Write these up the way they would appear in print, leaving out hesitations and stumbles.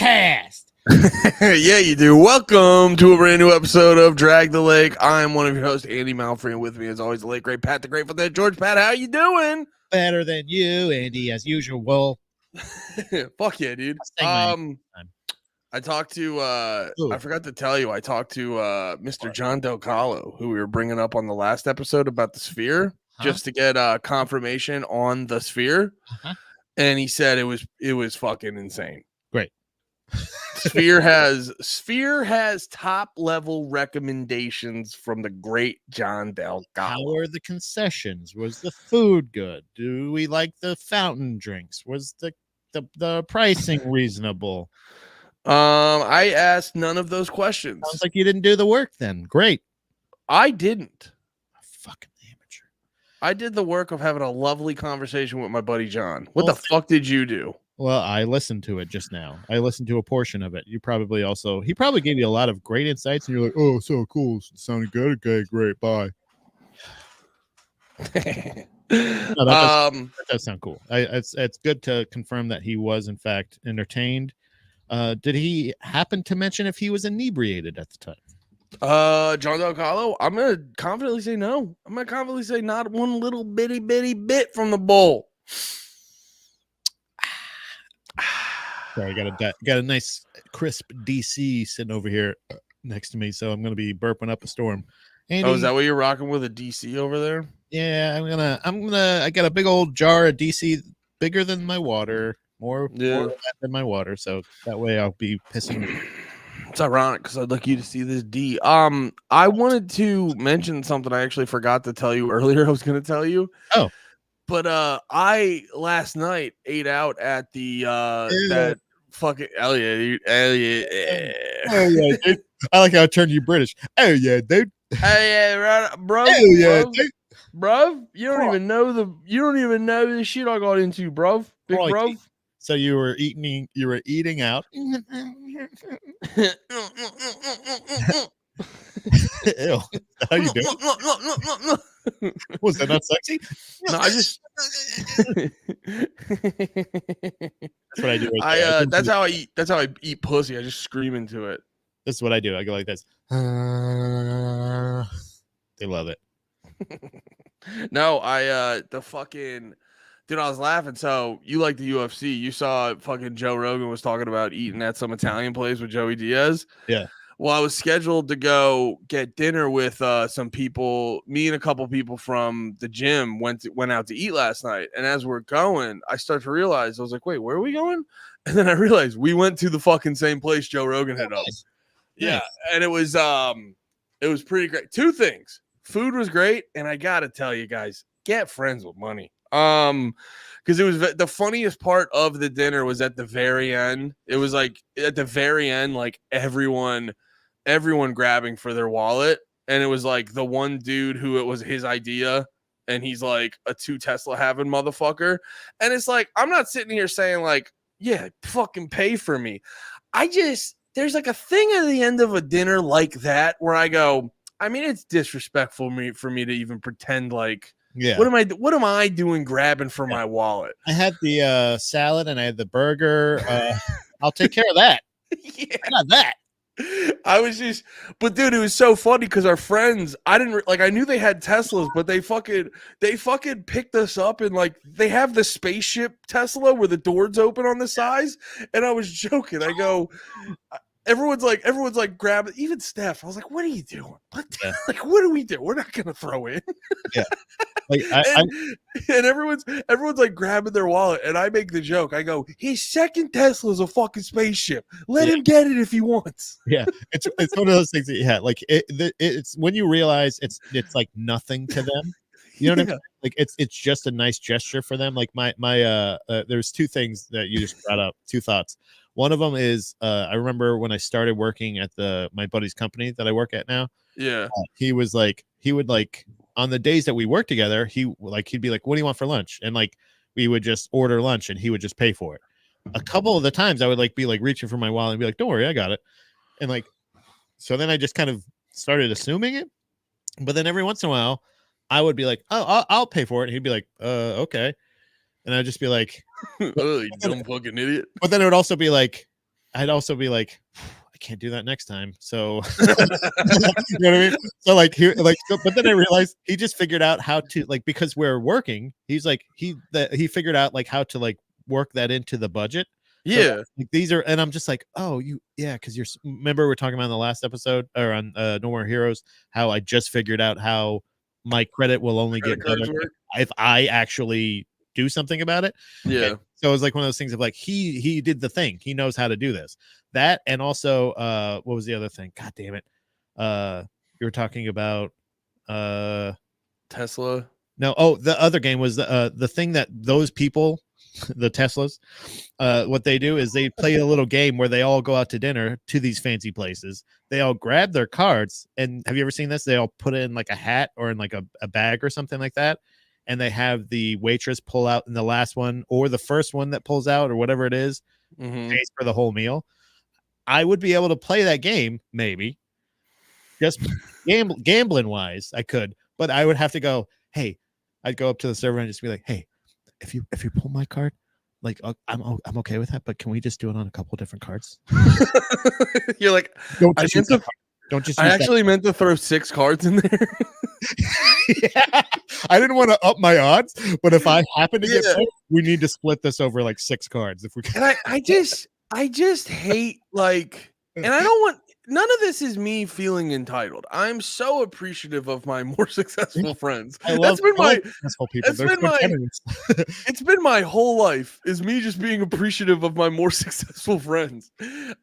podcast. Yeah, you do. Welcome to a brand new episode of Drag the Lake. I'm one of your hosts, Andy Malfrey, and with me, as always, the late great Pat the Grateful Dead. George, Pat, how you doing? Better than you, Andy, as usual. Fuck yeah, dude. I talked to I forgot to tell you, I talked to Mr. John Del Calo, who we were bringing up on the last episode about the Sphere, just to get confirmation on the Sphere, and he said it was fucking insane. Great. Sphere has top level recommendations from the great John Del Calo. How are the concessions? Was the food good? Do we like the fountain drinks? Was the pricing reasonable? I asked none of those questions. Sounds like you didn't do the work then. Great. I didn't. Fucking amateur. I did the work of having a lovely conversation with my buddy John. What the fuck did you do? Well, I listened to it just now. I listened to a portion of it. He probably gave you a lot of great insights, and you're like, oh, so cool. It sounded good. Okay, great. Bye. No, that does sound cool. It's good to confirm that he was, in fact, entertained. Did he happen to mention if he was inebriated at the time? John Del Calo, I'm going to confidently say no. I'm going to confidently say not one little bitty bit from the bowl. Sorry, I got a nice crisp DC sitting over here next to me, so I'm gonna be burping up a storm. Andy, is that what you're rocking with, a DC over there? Yeah, I got a big old jar of DC, bigger than my water, more than my water, so that way I'll be pissing. It's ironic because I'd like you to see this D. I wanted to mention something I actually forgot to tell you earlier. I was gonna tell you. Oh. But I last night ate out at the that fucking Elliot. Oh yeah, dude. I like how I turned you British. Oh yeah, dude. Hey, yeah, right, bro. Oh yeah, dude. Bro. You don't even know the shit I got into, bro. Big bro. So you were eating out. Ew. How you doing? Was that not sexy? No, I just. That's what I do. Right that's how I eat. That's how I eat pussy. I just scream into it. This is what I do. I go like this. They love it. No, the fucking dude. I was laughing. So you like the UFC? You saw fucking Joe Rogan was talking about eating at some Italian place with Joey Diaz. Yeah. Well, I was scheduled to go get dinner with some people. Me and a couple people from the gym went out to eat last night. And as we're going, I start to realize, I was like, wait, where are we going? And then I realized we went to the fucking same place Joe Rogan had up. Yeah. And it was pretty great. Two things. Food was great. And I got to tell you guys, get friends with money. Because it was the funniest part of the dinner was at the very end. It was like at the very end, like everyone grabbing for their wallet, and it was like the one dude who it was his idea, and he's like a 2 Tesla having motherfucker. And it's like, I'm not sitting here saying like, yeah, fucking pay for me. There's like a thing at the end of a dinner like that where I go, I mean, it's disrespectful for me to even pretend like, yeah, what am I doing grabbing for my wallet? I had the salad and I had the burger. I'll take care of that. Yeah. Not that. I was just, but dude, it was so funny because our friends, I knew they had Teslas, but they fucking picked us up, and like they have the spaceship Tesla where the doors open on the sides, and I was joking. I go, everyone's like grabbing, even Steph. I was like, what are you doing? Like, what do we do? We're not gonna throw in. Yeah. Like and everyone's like grabbing their wallet, and I make the joke. I go, his second Tesla is a fucking spaceship. Let him get it if he wants. Yeah, it's one of those things that like it's when you realize it's like nothing to them. You know what I mean? Like it's just a nice gesture for them. Like my there's 2 things that you just brought up. 2 thoughts. One of them is I remember when I started working at my buddy's company that I work at now. Yeah, he would on the days that we worked together, he'd be like, what do you want for lunch? And like, we would just order lunch and he would just pay for it. A couple of the times I would like be like reaching for my wallet and be like, don't worry, I got it. And like, so then I just kind of started assuming it. But then every once in a while I would be like, oh, I'll pay for it. And he'd be like, okay. And I'd just be like, you dumb fucking idiot. But then it would also be like, I'd also be like, I can't do that next time. So you know what I mean? So like but then I realized he just figured out how to, like, because we're working, he's like he figured out like how to like work that into the budget. So Yeah. like, these are, and I'm just like, oh, because remember we're talking about in the last episode or on No More Heroes, how I just figured out how my credit will only Credit get better cards work. if I actually do something about it. Yeah. And so it was like one of those things of like he did the thing. He knows how to do this. That, and also what was the other thing? God damn it. You were talking about Tesla. no, oh, the other game was the thing that those people, the Teslas, what they do is they play a little game where they all go out to dinner to these fancy places. They all grab their cards, and have you ever seen this? They all put it in like a hat or in like a bag or something like that, and they have the waitress pull out in the last one or the first one that pulls out or whatever it is, pays for the whole meal. I would be able to play that game, maybe just gambling wise, I could, but I would have to go, hey, I'd go up to the server and just be like, hey, if you pull my card, like I'm okay with that, but can we just do it on a couple different cards? You're like, Don't I just use meant to, that card. Don't just I use that actually meant to throw 6 cards in there. yeah. I didn't want to up my odds, but if I happen to get Yeah. picked, we need to split this over like 6 cards if we can. And I just hate, like, and I don't want, none of this is me feeling entitled. I'm so appreciative of my more successful friends. I love successful people. that's They're been so my- generous. It's been my whole life is me just being appreciative of my more successful friends.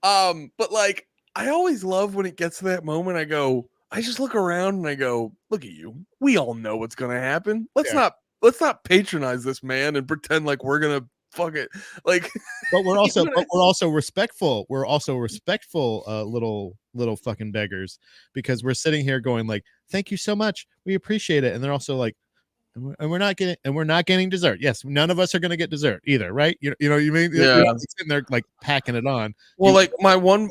But like, I always love when it gets to that moment. I just look around and I go, look at you. We all know what's gonna happen. Let's not patronize this man and pretend like we're gonna fuck it. Like, But we're also You know, respectful. We're also respectful little fucking beggars, because we're sitting here going like, thank you so much. We appreciate it. And they're also like, and we're not getting dessert. Yes, none of us are going to get dessert either, right? You know what you mean? Yeah. You're not sitting there like packing it on. well, You like my one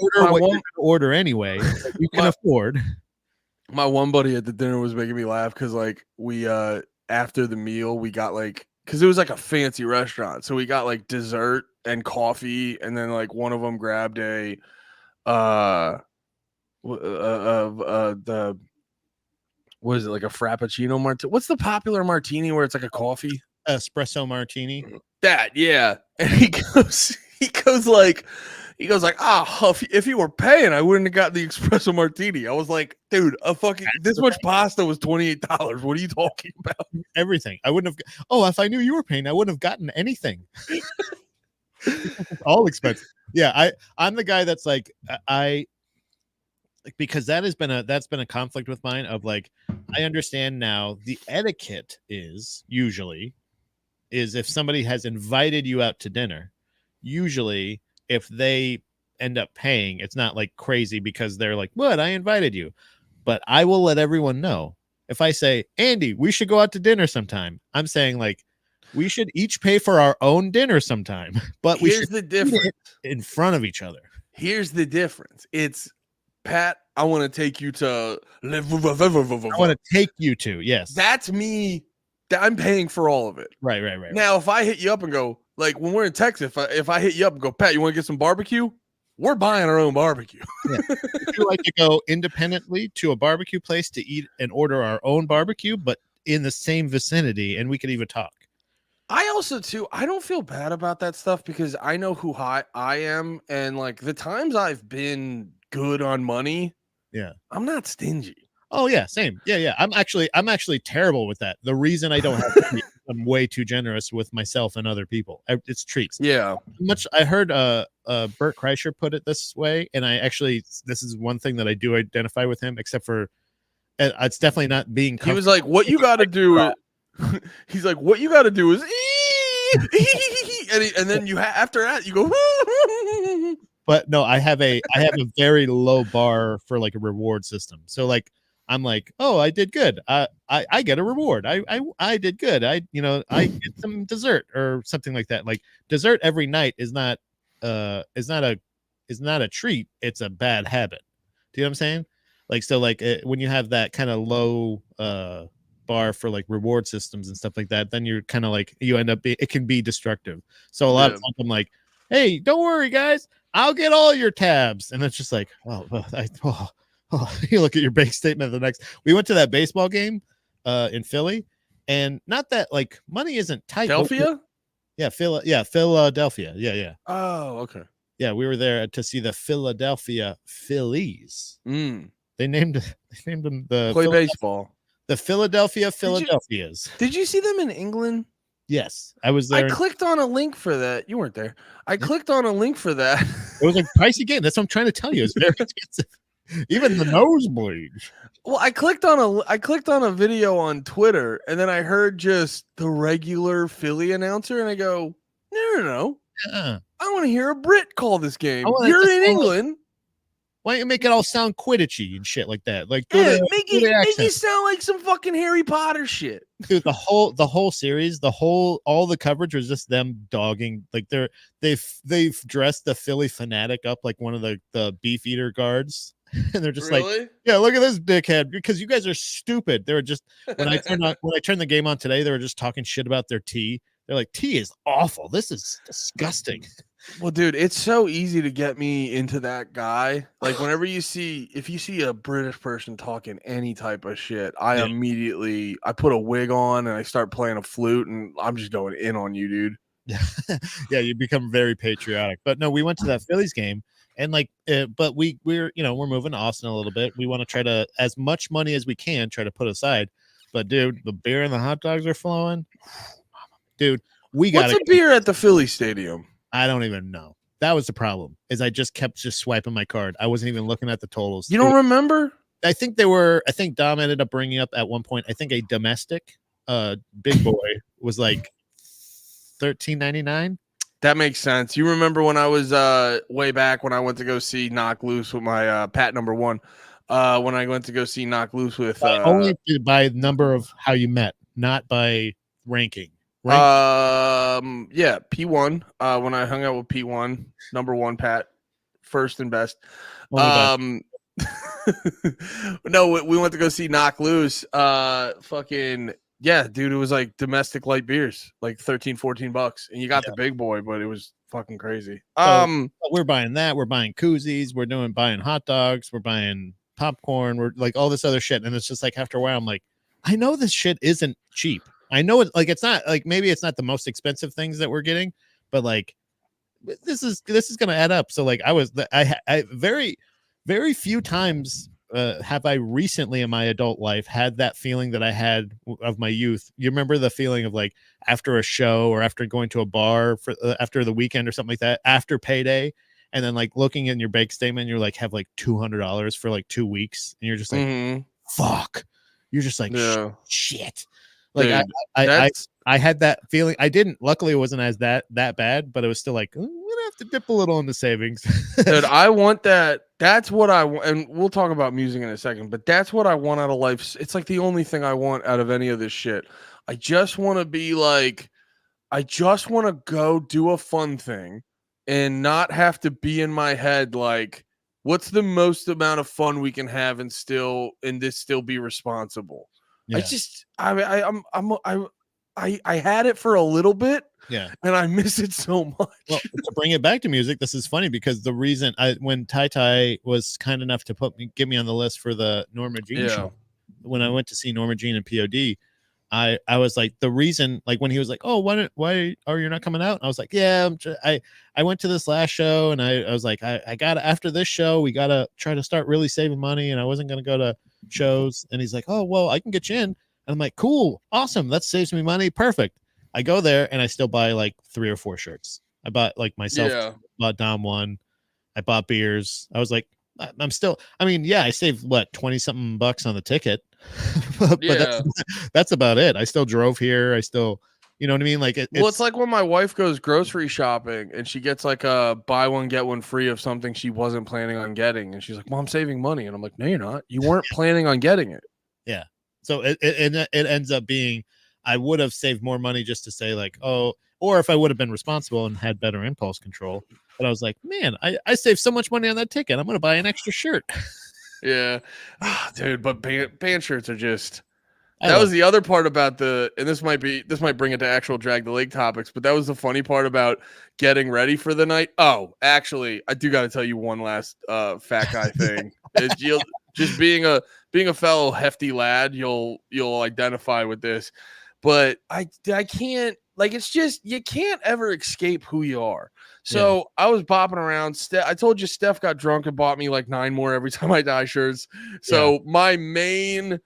order anyway. That you can My- afford. my one buddy at the dinner was making me laugh because like we after the meal we got like, because it was like a fancy restaurant, so we got like dessert and coffee, and then like one of them grabbed a the what is it, like a frappuccino martini? What's the popular martini where it's like a coffee? Espresso martini. That, yeah. And he goes like, if you were paying, I wouldn't have got the espresso martini. I was like, dude, this much pasta was $28. What are you talking about? Everything. I wouldn't have. Oh, if I knew you were paying, I wouldn't have gotten anything. It's all expensive. Yeah, I'm the guy that's like, because that's been a conflict with mine of like, I understand now the etiquette is if somebody has invited you out to dinner, usually if they end up paying, it's not like crazy because they're like, what, I invited you. But I will let everyone know. If I say, Andy, we should go out to dinner sometime, I'm saying like, we should each pay for our own dinner sometime, but we should the difference. in front of each other. Here's the difference. It's, Pat, I want to take you to. I want to take you to, yes. That's me. I'm paying for all of it. Right. Now, if I hit you up and go, like when we're in Texas, if I hit you up and go, Pat, you want to get some barbecue? We're buying our own barbecue. Yeah. If you like to go independently to a barbecue place to eat and order our own barbecue, but in the same vicinity, and we could even talk. I also too, I don't feel bad about that stuff because I know who I am, and like the times I've been good on money, yeah, I'm not stingy. Oh yeah, same. Yeah. I'm actually terrible with that. The reason I don't have to be, I'm way too generous with myself and other people. It's treats. Yeah. I heard Bert Kreischer put it this way, and this is one thing that I do identify with him, except for it's definitely not being. He was like, "What you got to do?" He's like, "What you got to do is," and then after that you go. But no, I have a very low bar for like a reward system. So like I'm like, oh, I did good. I get a reward. I did good. I get some dessert or something like that. Like dessert every night is not a treat. It's a bad habit. Do you know what I'm saying? Like, so like when you have that kind of low bar for like reward systems and stuff like that, then you're kind of like, you end up it can be destructive. So a lot of times I'm like, hey, don't worry guys, I'll get all your tabs. And it's just like, you look at your bank statement the next. We went to that baseball game in Philly, and not that like money isn't tight. Philadelphia? Philadelphia. Yeah. Oh, okay. Yeah, we were there to see the Philadelphia Phillies. Mm. They named them Play baseball. the Philadelphia Philadelphias. Did you see them in England? Yes, I was there. I clicked on a link for that. You weren't there. I clicked on a link for that. It was a pricey game. That's what I'm trying to tell you. It's very expensive. Even the nosebleeds. Well, I clicked on a video on Twitter, and then I heard just the regular Philly announcer, and I go, no. Uh-uh. I want to hear a Brit call this game. I wanna You're just in call it- England. Why don't you make it all sound Quidditchy and shit like that? Like, Yeah, do make the it accent. sound like some fucking Harry Potter shit. Dude, the whole series, all the coverage was just them dogging. Like they've dressed the Philly fanatic up like one of the beef eater guards, and they're just like, yeah, look at this dickhead, because you guys are stupid. They were just when I turned the game on today, they were just talking shit about their tea. They're like, tea is awful. This is disgusting. Well, dude, it's so easy to get me into that guy. Like whenever if you see a British person talking any type of shit, I immediately put a wig on and I start playing a flute and I'm just going in on you, dude. Yeah, you become very patriotic. But no, we went to that Phillies game, and like, but we're we're moving to Austin a little bit. We want to try to, as much money as we can, try to put aside. But dude, the beer and the hot dogs are flowing. Dude, What's a beer at the Philly Stadium? I don't even know. That was the problem. Is I just kept swiping my card. I wasn't even looking at the totals. You don't remember? I think Dom ended up bringing up at one point, I think a domestic big boy was like $13.99. That makes sense. You remember when I was way back when I went to go see Knock Loose with my Pat number one. When I went to go see Knock Loose with only by number of how you met, not by ranking. Yeah, P1. When I hung out with P1, number one Pat, first and best. No, we went to go see Knock Loose. Fucking yeah, dude, it was like domestic light beers, like $13-14, and you got the big boy, but it was fucking crazy. We're buying that. We're buying koozies. We're buying hot dogs. We're buying popcorn. We're like all this other shit, and it's just like after a while, I'm like, I know this shit isn't cheap. I know it, like it's not like maybe it's not the most expensive things that we're getting, but like this is gonna add up. So like I very, very few times have I recently in my adult life had that feeling that I had of my youth. You remember the feeling of like after a show or after going to a bar for after the weekend or something like that, after payday, and then like looking in your bank statement, you're like have like $200 for like 2 weeks, and you're just like fuck. You're just like shit. Like dude, I had that feeling. I didn't. Luckily, it wasn't as that bad, but it was still like I'm gonna have to dip a little in the savings. Dude, I want that. That's what I want, and we'll talk about music in a second. But that's what I want out of life. It's like the only thing I want out of any of this shit. I just want to be like, I just want to go do a fun thing, and not have to be in my head like, what's the most amount of fun we can have and still be responsible. Yeah. I had it for a little bit, and I miss it so much. Well, to bring it back to music, this is funny because the reason when Tai was kind enough to get me on the list for the Norma Jean show, when I went to see Norma Jean and POD, I was like, the reason, like when he was like, oh, why are you not coming out? And I was like, yeah, I went to this last show, and I was like, I got after this show, we gotta try to start really saving money, and I wasn't gonna go to shows. And he's like, oh well, I can get you in. And I'm like, cool, awesome, that saves me money, perfect. I go there and I still buy like 3 or 4 shirts. I bought like myself, bought Dom one, I bought beers. I was like, I'm still, I mean, yeah, I saved what, 20 something bucks on the ticket, but that's about it. I still drove here. I still, you know what I mean? Like it's like when my wife goes grocery shopping and she gets like a buy one get one free of something she wasn't planning on getting, and she's like, well, I'm saving money. And I'm like, no, you're not. You weren't planning on getting it. Yeah. So it ends up being, I would have saved more money just to say like, oh, or if I would have been responsible and had better impulse control. But I was like, man, I saved so much money on that ticket. I'm going to buy an extra shirt. Yeah. Dude, but band shirts are just, That was the other part about and this might bring it to actual Drag the Lake topics, but that was the funny part about getting ready for the night. Oh, actually, I do got to tell you one last fat guy thing. You'll just being a fellow hefty lad, you'll identify with this. But I can't, like, it's just, you can't ever escape who you are. So I was bopping around. I told you Steph got drunk and bought me like 9 more every time I die shirts. So my main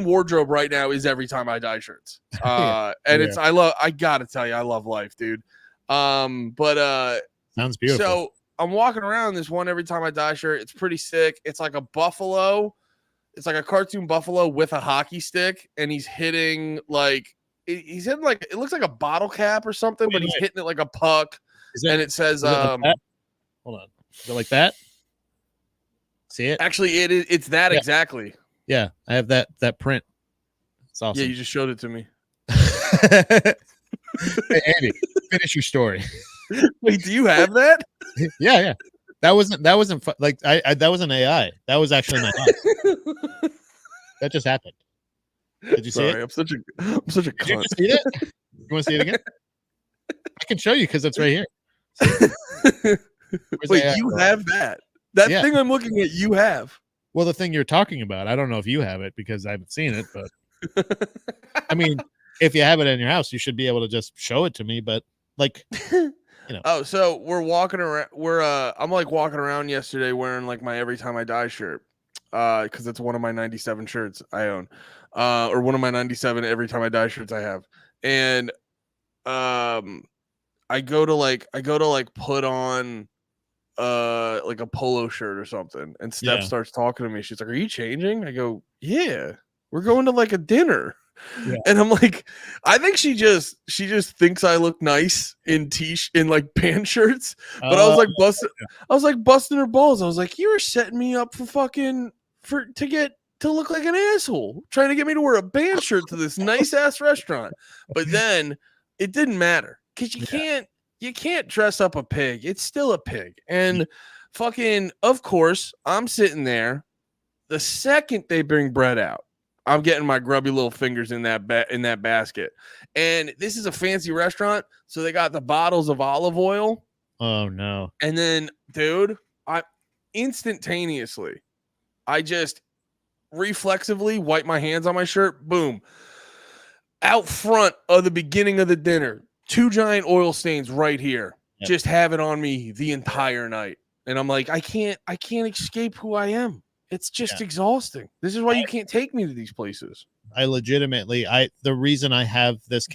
wardrobe right now is every time I die shirts. And I gotta tell you, I love life, dude. Sounds beautiful. So I'm walking around this one every time I die shirt. It's pretty sick. It's like a buffalo. It's like a cartoon buffalo with a hockey stick, and he's hitting like it looks like a bottle cap or something, but he's hitting it like a puck. And it says like hold on. Is it like that? See it? Actually, it's that exactly. Yeah, I have that print. It's awesome. Yeah, you just showed it to me. Hey, Andy, finish your story. Wait, do you have that? Yeah. That wasn't like that wasn't AI. That was actually my dog. That just happened. Did you see it? I'm such a cunt. Did you just see it? You want to see it again? I can show you because it's right here. Wait, you have that? That thing I'm looking at, you have. Well, the thing you're talking about, I don't know if you have it because I haven't seen it, but I mean, if you have it in your house, you should be able to just show it to me. But like, Oh, so we're walking around. I'm like walking around yesterday wearing like my Every Time I Die shirt, because it's one of my 97 shirts I own, or one of my 97 Every Time I Die shirts I have, and I go to put on like a polo shirt or something, and Steph starts talking to me. She's like, "Are you changing?" I go, "Yeah, we're going to like a dinner." Yeah. And I'm like, I think she just thinks I look nice in like band shirts. But I was like busting her balls. I was like, you were setting me up for to look like an asshole, trying to get me to wear a band shirt to this nice ass restaurant. But then it didn't matter because you can't dress up a pig. It's still a pig. And fucking, of course, I'm sitting there. The second they bring bread out, I'm getting my grubby little fingers in that basket. And this is a fancy restaurant, so they got the bottles of olive oil. Oh no. And then, dude, I just reflexively wipe my hands on my shirt. Boom. Out front of the beginning of the dinner, 2 giant oil stains right here. Yep. Just have it on me the entire night. And I'm like, I can't escape who I am. It's just exhausting. This is why you can't take me to these places. I legitimately, the reason I have this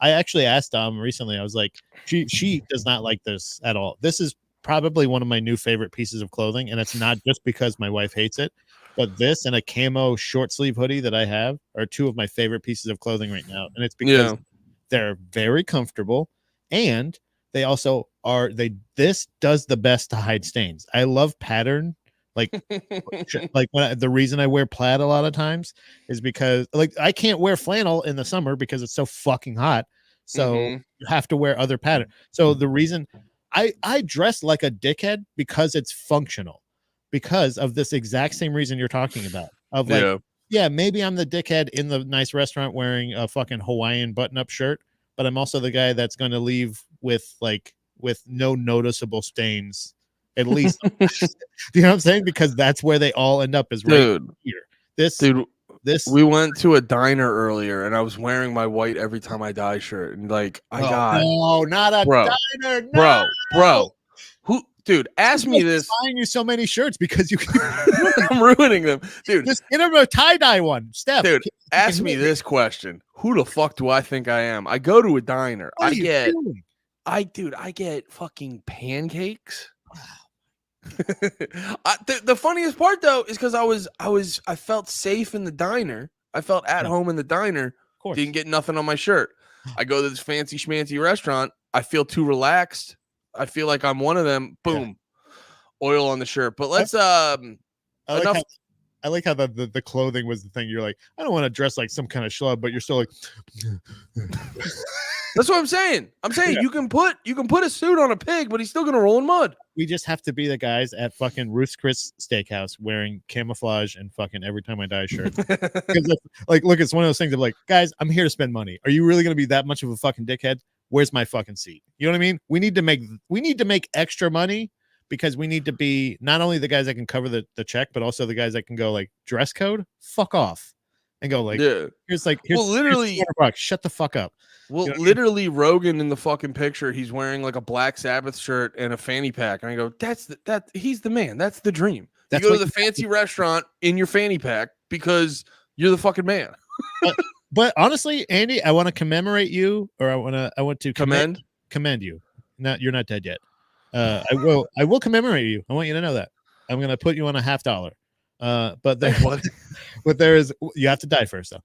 I actually asked Dom recently. I was like, she does not like this at all. This is probably one of my new favorite pieces of clothing, and it's not just because my wife hates it, but this and a camo short sleeve hoodie that I have are 2 of my favorite pieces of clothing right now, and it's because they're very comfortable, and they also are. This does the best to hide stains. I love pattern. Like the reason I wear plaid a lot of times is because like I can't wear flannel in the summer because it's so fucking hot. So you have to wear other pattern. So the reason I dress like a dickhead because it's functional, because of this exact same reason you're talking about. Of like, maybe I'm the dickhead in the nice restaurant wearing a fucking Hawaiian button-up shirt, but I'm also the guy that's going to leave with no noticeable stains. At least, do you know what I'm saying? Because that's where they all end up is right here. We went to a diner earlier, and I was wearing my white Every Time I Die shirt, and like not a diner, bro. Who, dude? Ask me this. Buying you so many shirts because you. I'm ruining them, dude. Just get him a tie-dye one, Steph. Dude, ask me this question: who the fuck do I think I am? I go to a diner. I get fucking pancakes. The funniest part though is because I felt safe in the diner. I felt at home in the diner. Of course. Didn't get nothing on my shirt. I go to this fancy schmancy restaurant. I feel too relaxed. I feel like I'm one of them. Boom, oil on the shirt. But let's I like how the clothing was the thing. You're like, I don't want to dress like some kind of schlub, but you're still like That's what I'm saying. I'm saying Yeah. you can put a suit on a pig, but he's still gonna roll in mud. We just have to be the guys at fucking Ruth's Chris Steakhouse wearing camouflage and fucking Every Time I Die shirt. Like, look, it's one of those things of like, guys, I'm here to spend money. Are you really gonna be that much of a fucking dickhead? Where's my fucking seat? You know what I mean? We need to make extra money because we need to be not only the guys that can cover the check, but also the guys that can go like dress code, fuck off, and go like, Yeah. here's literally, $200, shut the fuck up. well, You know what I mean? literally, Rogan in the fucking picture, he's wearing like a Black Sabbath shirt and a fanny pack, and I go, he's the man. That's the dream. That's you go what to the fancy restaurant in your fanny pack because you're the fucking man. But honestly, Andy, I want to commemorate you, or I want to Commend. you. You're not dead yet. I will commemorate you. I want you to know that. I'm gonna put you on a $50. But there, What? but there is, you have to die first though.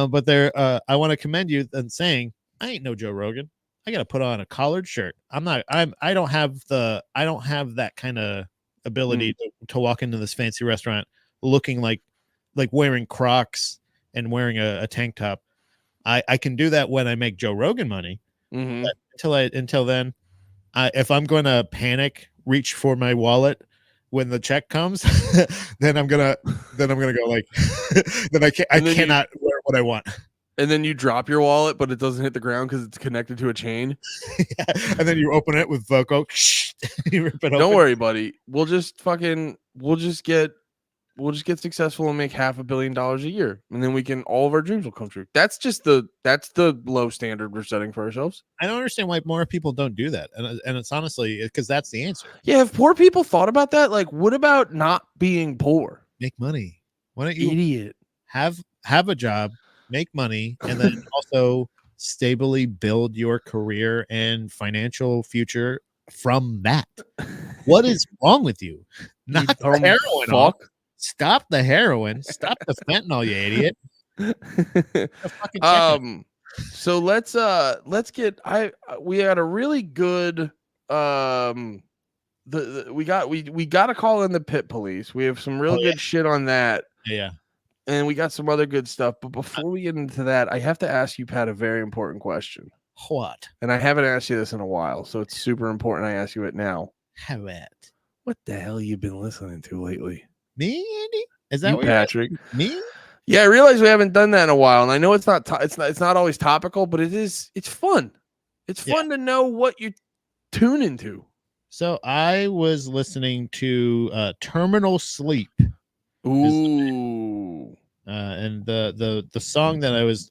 But there, I want to commend you and saying, I ain't no Joe Rogan. I gotta put on a collared shirt. I don't have that kind of ability to walk into this fancy restaurant looking like wearing Crocs and wearing a tank top. I can do that when I make Joe Rogan money. Mm-hmm. But until then, if I'm going to panic, reach for my wallet when the check comes, then I'm gonna go like, then I cannot wear what I want. And then you drop your wallet, but it doesn't hit the ground because it's connected to a chain. Yeah. And then you open it with Voco. You rip it open. Don't worry, buddy. We'll just get successful and make $500 million a year, and then all of our dreams will come true. That's the low standard we're setting for ourselves. I don't understand why more people don't do that, and it's honestly because that's the answer. Yeah, have poor people thought about that? Like, what about not being poor? Make money. Why don't you Idiot. have a job, make money, and then also stably build your career and financial future from that? What is wrong with you? Not the heroin off. Stop the heroin. Stop the fentanyl, you idiot. So let's get we had a really good we got to call in the pit police. We have some really good shit on that. Yeah. And we got some other good stuff. But before we get into that, I have to ask you, Pat, a very important question. What? And I haven't asked you this in a while, so it's super important I ask you it now. Have it. What the hell you been listening to lately? Me, Andy? Is that you, what Patrick? Me? Yeah, I realize we haven't done that in a while, and I know it's not always topical, but it's fun. It's fun to know what you're tuning to. So I was listening to Terminal Sleep. Ooh. And the song that I was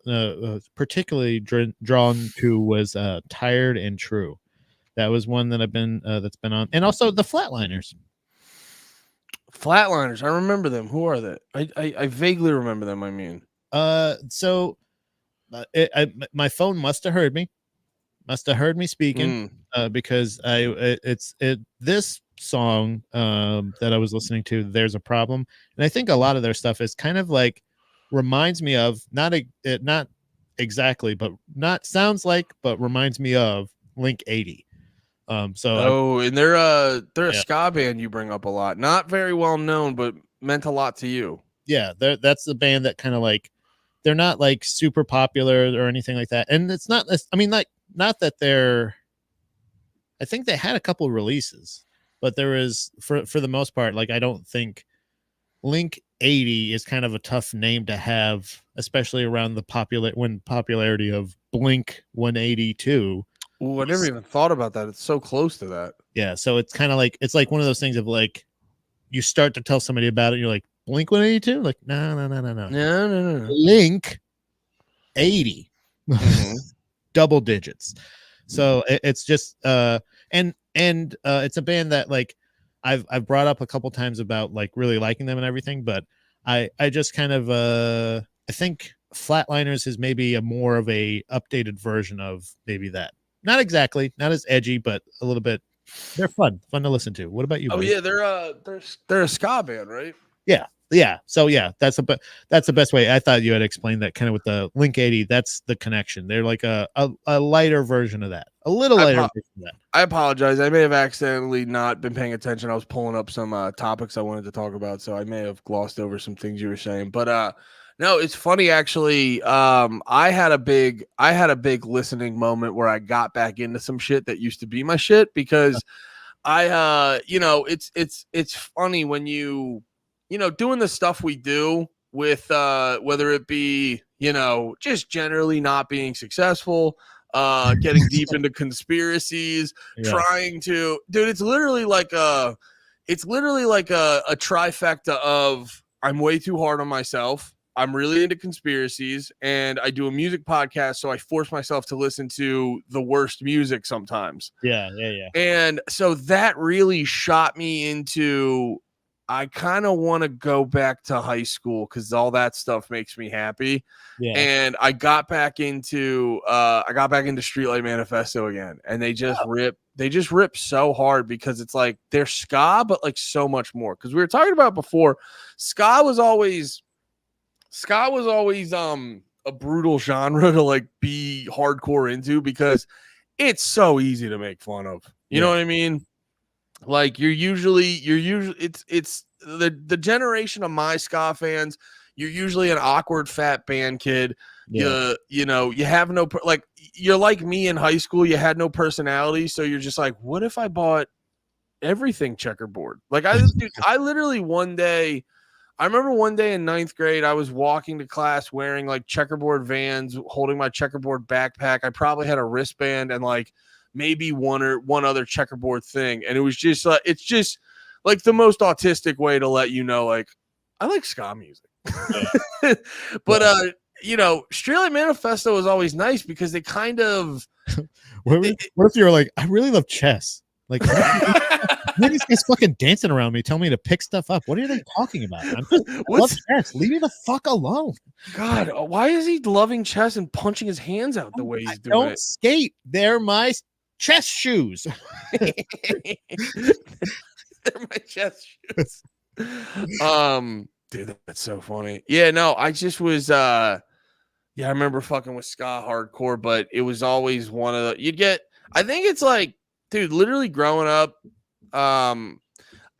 particularly drawn to was Tired and True. That was one that I've been that's been on, and also the Flatliners. Flatliners, I remember them. Who are they? I vaguely remember them. I mean, so my phone must have heard me speaking, because this song that I was listening to, There's a Problem, and I think a lot of their stuff is kind of like reminds me of not exactly, but not sounds like, but reminds me of Link 80. And they're a ska band you bring up a lot. Not very well known, but meant a lot to you. Yeah, that's the band that kind of like, they're not like super popular or anything like that. And it's not, I mean, like, not that I think they had a couple releases, but there is, for the most part, like, I don't think Link 80 is kind of a tough name to have, especially around the popularity of Blink 182. Ooh, I never even thought about that. It's so close to that. Yeah, so it's kind of like, it's like one of those things of like, you start to tell somebody about it, you're like, Blink 182? Like, no. Link 80. Mm-hmm. Double digits. So it's just and it's a band that like I've brought up a couple times about like really liking them and everything, but I just kind of I think Flatliners is maybe a more of a updated version of maybe that. Not exactly, not as edgy, but a little bit. They're fun to listen to. What about you, buddy? Oh yeah, they're a ska band, right? Yeah. So yeah, that's the best way. I thought you had explained that kind of with the Link 80. That's the connection. They're like a lighter version of that, a little lighter version of that. I apologize. I may have accidentally not been paying attention. I was pulling up some topics I wanted to talk about, so I may have glossed over some things you were saying. But No, it's funny actually. I had a big listening moment where I got back into some shit that used to be my shit because it's funny when doing the stuff we do with whether it be, just generally not being successful, getting deep into conspiracies, trying to, dude, it's literally like a trifecta of I'm way too hard on myself. I'm really into conspiracies and I do a music podcast. So I force myself to listen to the worst music sometimes. Yeah. And so that really shot me into, I kind of want to go back to high school because all that stuff makes me happy. Yeah. And I got back into Streetlight Manifesto again, and they just rip so hard because it's like they're ska, but like so much more. Because we were talking about before, ska was always a brutal genre to like be hardcore into because it's so easy to make fun of. You know what I mean? Like you're usually it's the generation of my ska fans. You're usually an awkward fat band kid. Yeah. You have no like you're like me in high school. You had no personality, so you're just like, what if I bought everything checkerboard? Like I literally one day. I remember one day in 9th grade, I was walking to class wearing like checkerboard Vans, holding my checkerboard backpack. I probably had a wristband and like maybe one other checkerboard thing. And it was just like, it's just like the most autistic way to let you know, like, I like ska music. But, Streetlight Manifesto was always nice because they kind of. What if you were like, I really love chess? Like, why are these guys fucking dancing around me, telling me to pick stuff up? What are they talking about? I love chess. Leave me the fuck alone. God, why is he loving chess and punching his hands out the way he's doing it? Don't skate. They're my chess shoes. They're my chess shoes. Dude, that's so funny. Yeah, no, I just was I remember fucking with ska hardcore, but it was always one of the I think it's like, dude, literally growing up, I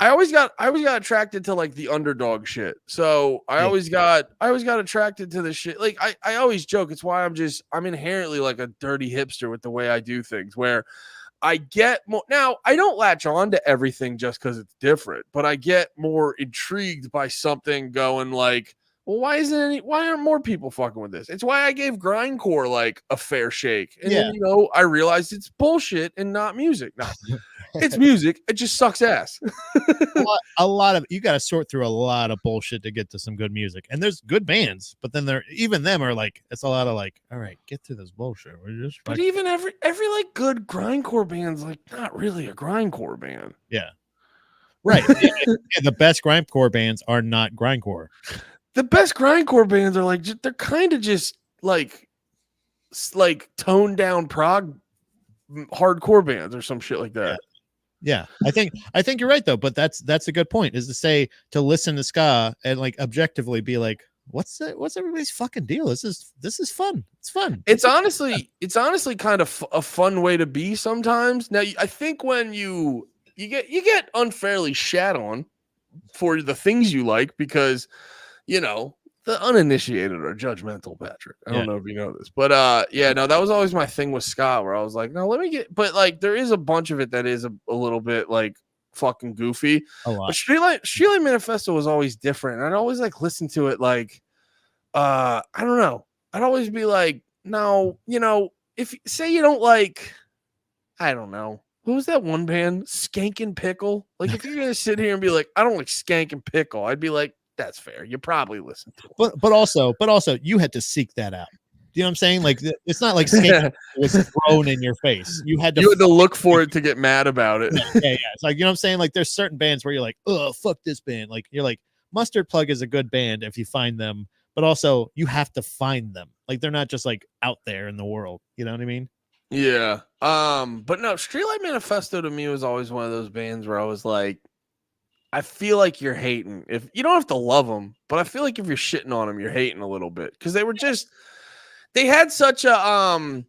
always got attracted to like the underdog shit. So I always got attracted to the shit. Like I always joke, it's why I'm inherently like a dirty hipster with the way I do things, where I get more. Now, I don't latch on to everything just because it's different, but I get more intrigued by something going like, well, why aren't more people fucking with this? It's why I gave grindcore like a fair shake. And then, I realized it's bullshit and not music. No, it's music. It just sucks ass. a lot of, you got to sort through a lot of bullshit to get to some good music. And there's good bands, but then even them are like, it's a lot of like, all right, get through this bullshit. But even every like good grindcore band's like not really a grindcore band. Yeah. Right. The best grindcore bands are not grindcore. The best grindcore bands are like, they're kind of just like toned down prog hardcore bands or some shit like that. Yeah. I think you're right though, but that's a good point, is to listen to ska and like objectively be like, what's everybody's fucking deal? This is fun. It's fun. It's honestly kind of a fun way to be sometimes. Now, I think when you get unfairly shat on for the things you like because, the uninitiated are judgmental, Patrick. I don't know if you know this, but that was always my thing with ska, where I was like, no, but like there is a bunch of it that is a little bit like fucking goofy. A lot. But Streetlight Manifesto was always different. And I'd always like listen to it like, I don't know. I'd always be like, no, if say you don't like, I don't know. Who was that one band? Skank and Pickle? Like if you're gonna sit here and be like, I don't like Skank and Pickle, I'd be like, that's fair. You probably listen to it. But also you had to seek that out. Do you know what I'm saying? Like it's not like Skank was thrown in your face. You had to look for it to get mad about it. Yeah. It's like, you know what I'm saying? Like there's certain bands where you're like, oh, fuck this band. Like you're like, Mustard Plug is a good band if you find them, but also you have to find them. Like they're not just like out there in the world. You know what I mean? Yeah. But no, Streetlight Manifesto to me was always one of those bands where I was like, I feel like you're hating. If you don't have to love them, but I feel like if you're shitting on them, you're hating a little bit because they had such a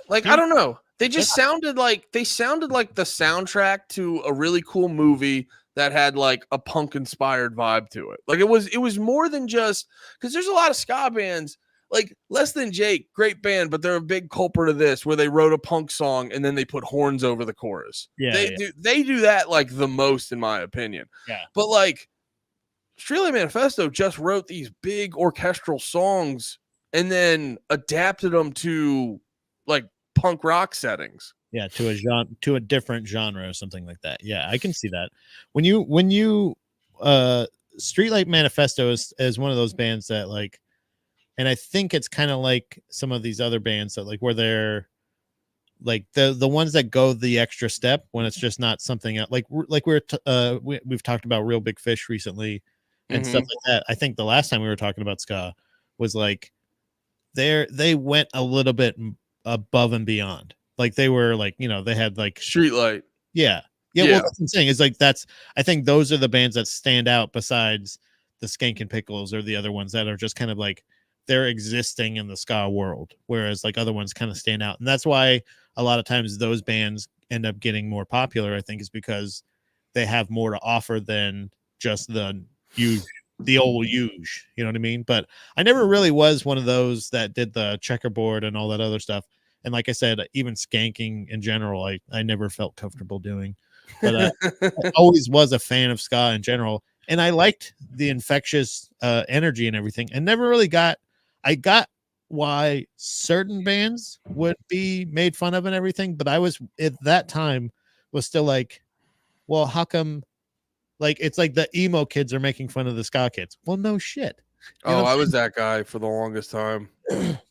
like I don't know. They just sounded like the soundtrack to a really cool movie that had like a punk inspired vibe to it. Like it was more than just because there's a lot of ska bands like Less Than Jake, great band, but they're a big culprit of this where they wrote a punk song and then they put horns over the chorus. Yeah, they do that like the most in my opinion. Yeah. But like Streetlight Manifesto just wrote these big orchestral songs and then adapted them to like punk rock settings. Yeah, to a different genre or something like that. Yeah, I can see that. When you Streetlight Manifesto is one of those bands that like, and I think it's kind of like some of these other bands that like where they're like the ones that go the extra step when it's just not something like we've talked about Real Big Fish recently and stuff like that. I think the last time we were talking about ska was like they went a little bit above and beyond. Like they were like, you know, they had like Streetlight. Yeah. Well, that's what I'm saying is like I think those are the bands that stand out besides the Skank and Pickles or the other ones that are just kind of like they're existing in the ska world, whereas like other ones kind of stand out. And that's why a lot of times those bands end up getting more popular, I think, is because they have more to offer than just the old huge, you know what I mean? But I never really was one of those that did the checkerboard and all that other stuff. And like I said, even skanking in general, I never felt comfortable doing. But I always was a fan of ska in general. And I liked the infectious energy and everything. And never really I got why certain bands would be made fun of and everything. But I was at that time was still like, well, how come like it's like the emo kids are making fun of the ska kids? Well, no shit. I was that guy for the longest time.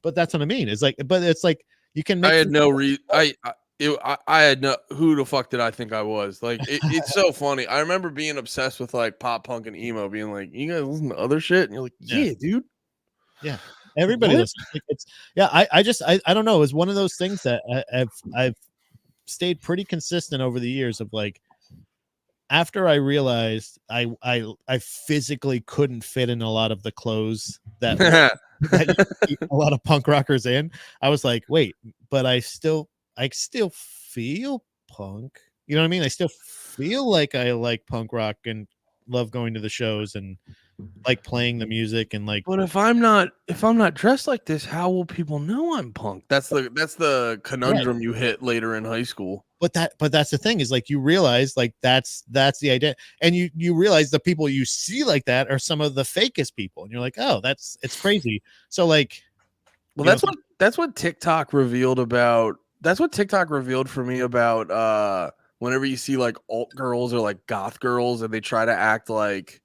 But that's what I mean. It's like, but it's like you can make I had no reason. I had no. Who the fuck did I think I was? Like, it's so funny. I remember being obsessed with like pop punk and emo, being like, "You guys listen to other shit," and you're like, "Yeah, dude." Yeah, everybody listens. Like, it's I don't know. It's one of those things that I've stayed pretty consistent over the years of like. After I realized I physically couldn't fit in a lot of the clothes that, that a lot of punk rockers in, I was like, wait, but I still feel punk. You know what I mean? I still feel like I like punk rock and love going to the shows and like playing the music and like. But if I'm not dressed like this, how will people know I'm punk? That's the conundrum you hit later in high school. But that's the thing is like you realize like that's the idea, and you realize the people you see like that are some of the fakest people, and you're like, oh, it's crazy. So like, well, that's what TikTok revealed about. That's what TikTok revealed for me about whenever you see like alt girls or like goth girls, and they try to act like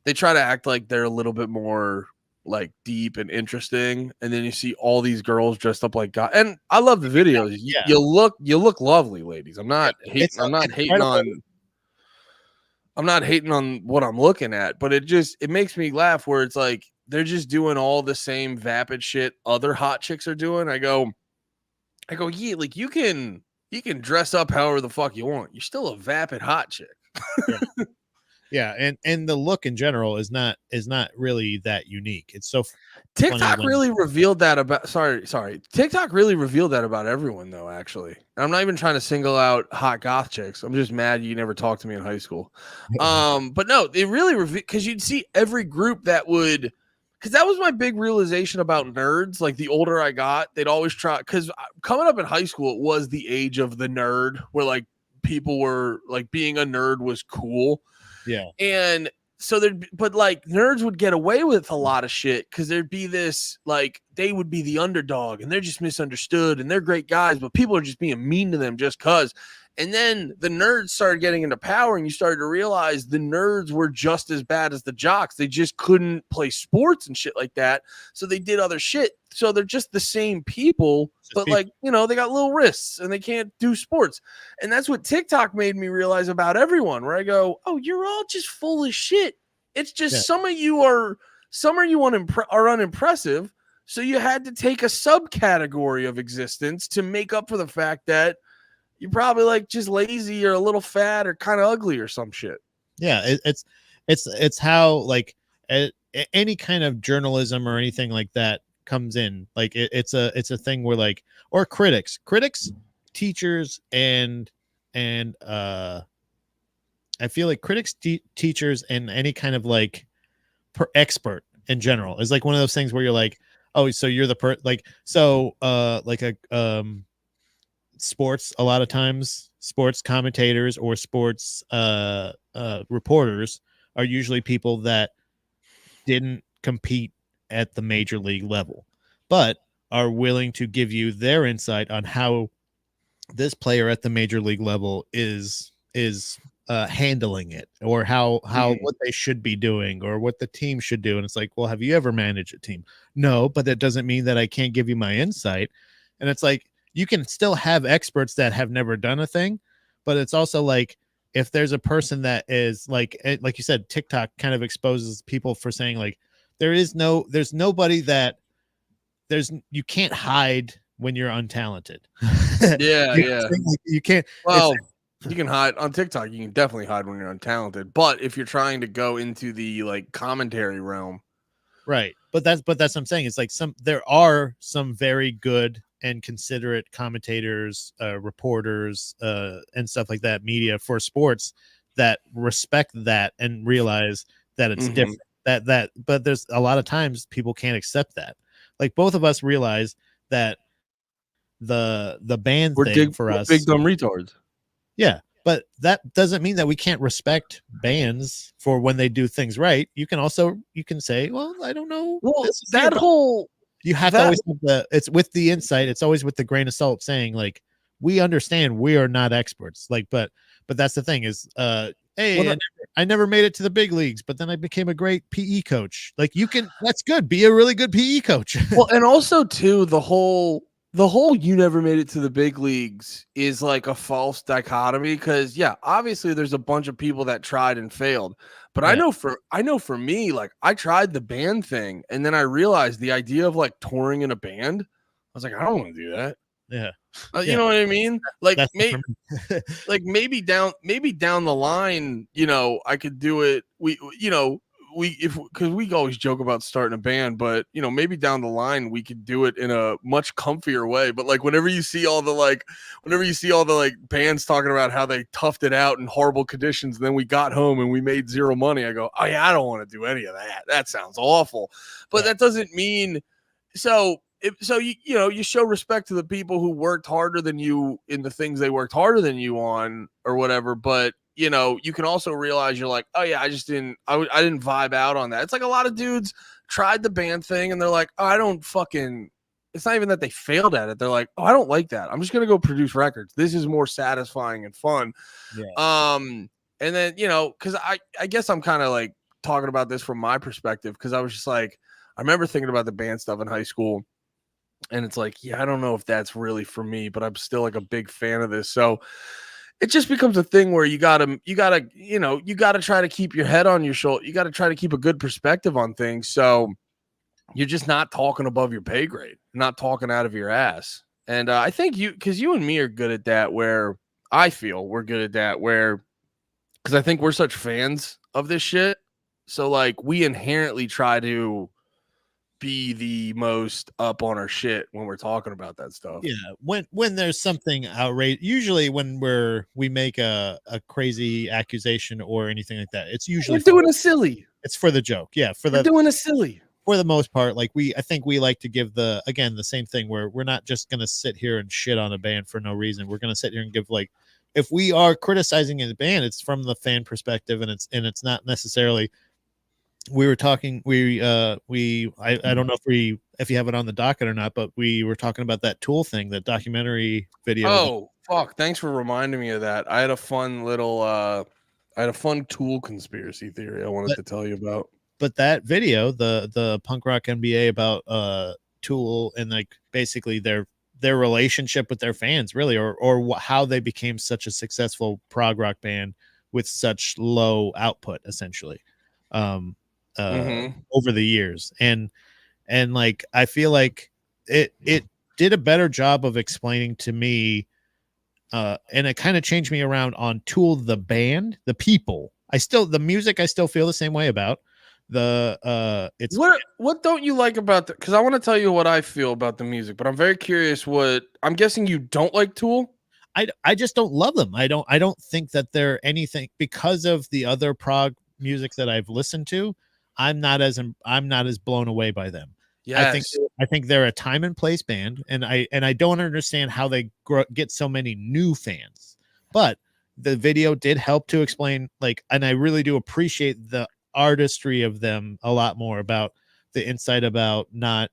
they're a little bit more like deep and interesting, and then you see all these girls dressed up like God. And I love the videos. Yeah. You look lovely, ladies. I'm not hating on what I'm looking at, but it makes me laugh where it's like they're just doing all the same vapid shit other hot chicks are doing. I go, yeah, like you can dress up however the fuck you want. You're still a vapid hot chick. Yeah, and the look in general is not really that unique. It's so TikTok really revealed that about TikTok really revealed that about everyone though, actually. I'm not even trying to single out hot goth chicks. I'm just mad you never talked to me in high school. But no, it really revealed because you'd see every group that would, because that was my big realization about nerds. Like the older I got, they'd always try, because coming up in high school, it was the age of the nerd where like people were like being a nerd was cool. Yeah. And so but like nerds would get away with a lot of shit because there'd be this like they would be the underdog and they're just misunderstood and they're great guys, but people are just being mean to them just because. And then the nerds started getting into power, and you started to realize the nerds were just as bad as the jocks. They just couldn't play sports and shit like that. So they did other shit. So they're just the same people, but like, you know, they got little wrists and they can't do sports. And that's what TikTok made me realize about everyone, where I go, oh, you're all just full of shit. It's just some of you are unimpressive. So you had to take a subcategory of existence to make up for the fact that you're probably like just lazy or a little fat or kind of ugly or some shit. Yeah, it's how like any kind of journalism or anything like that comes in. Like it's a thing where like, or critics teachers and I feel like critics, teachers, and any kind of like expert in general is like one of those things where you're like, oh, so you're the like a sports, a lot of times sports commentators or sports reporters are usually people that didn't compete at the major league level, but are willing to give you their insight on how this player at the major league level is handling it, or how what they should be doing, or what the team should do. And it's like, well, have you ever managed a team? No, but that doesn't mean that I can't give you my insight. And it's like, you can still have experts that have never done a thing, but it's also like, if there's a person that is like you said, TikTok kind of exposes people for saying like, there's nobody that you can't hide when you're untalented. Yeah, you yeah. like, you can't. Well, you can hide on TikTok. You can definitely hide when you're untalented. But if you're trying to go into the like commentary realm, right? But that's what I'm saying. It's like there are some very good and considerate commentators, reporters, and stuff like that, media for sports that respect that and realize that it's different. But there's a lot of times people can't accept that. Like both of us realize that the band thing for us, big dumb retards. Yeah, but that doesn't mean that we can't respect bands for when they do things right. You can say, well, I don't know. Well, that whole you have to always have it's with the insight. It's always with the grain of salt, saying like, we understand we are not experts. Like, but that's the thing is, hey, I never made it to the big leagues, but then I became a great PE coach. Like, that's good. Be a really good PE coach. Well, and also too, the whole you never made it to the big leagues is like a false dichotomy, because yeah, obviously there's a bunch of people that tried and failed, but yeah. I know for me, like, I tried the band thing, and then I realized the idea of like touring in a band, I was like, I don't want to do that. Yeah. You know what I mean? Like, maybe down the line, you know, I could do it. Because we always joke about starting a band, but you know, maybe down the line we could do it in a much comfier way. But like, whenever you see all the bands talking about how they toughed it out in horrible conditions, and then we got home and we made zero money, I go, oh yeah, I don't want to do any of that. That sounds awful. But that doesn't mean so. You show respect to the people who worked harder than you in the things they worked harder than you on or whatever. But you know, you can also realize you're like, oh yeah, I didn't vibe out on that. It's like a lot of dudes tried the band thing and they're like, oh, it's not even that they failed at it. They're like, oh, I don't like that. I'm just going to go produce records. This is more satisfying and fun. Yeah. And then, you know, cause I guess I'm kind of like talking about this from my perspective. Cause I was just like, I remember thinking about the band stuff in high school, and it's like, yeah, I don't know if that's really for me, but I'm still like a big fan of this. So it just becomes a thing where you gotta try to keep your head on your shoulder. You got to try to keep a good perspective on things. So you're just not talking above your pay grade, not talking out of your ass. And I think because you and me are good at that, where I feel we're good at that, because I think we're such fans of this shit. So like, we inherently try to be the most up on our shit when we're talking about that stuff. Yeah, when there's something outrageous, usually when we make a crazy accusation or anything like that, it's usually doing a silly. It's for the joke. Yeah, doing a silly. For the most part, like I think we like to give the same thing, where we're not just gonna sit here and shit on a band for no reason. We're gonna sit here and give, like, if we are criticizing a band, it's from the fan perspective, and it's not necessarily. We were talking. I don't know if you have it on the docket or not, but we were talking about that Tool thing, that documentary video. Oh fuck! Thanks for reminding me of that. I had a fun Tool conspiracy theory I wanted to tell you about. But that video, the punk rock NBA about Tool, and like basically their relationship with their fans, really, or how they became such a successful prog rock band with such low output, essentially. Over the years, and like, I feel like it did a better job of explaining to me, and it kind of changed me around on Tool, the band, the people. The music I still feel the same way about. It's what don't you like about because I want to tell you what I feel about the music, but I'm very curious. I'm guessing you don't like Tool. I just don't love them. I don't think that they're anything because of the other prog music that I've listened to. I'm not as blown away by them. Yes. I think they're a time and place band, and I don't understand how they get so many new fans. But the video did help to explain, like, and I really do appreciate the artistry of them a lot more about the insight about not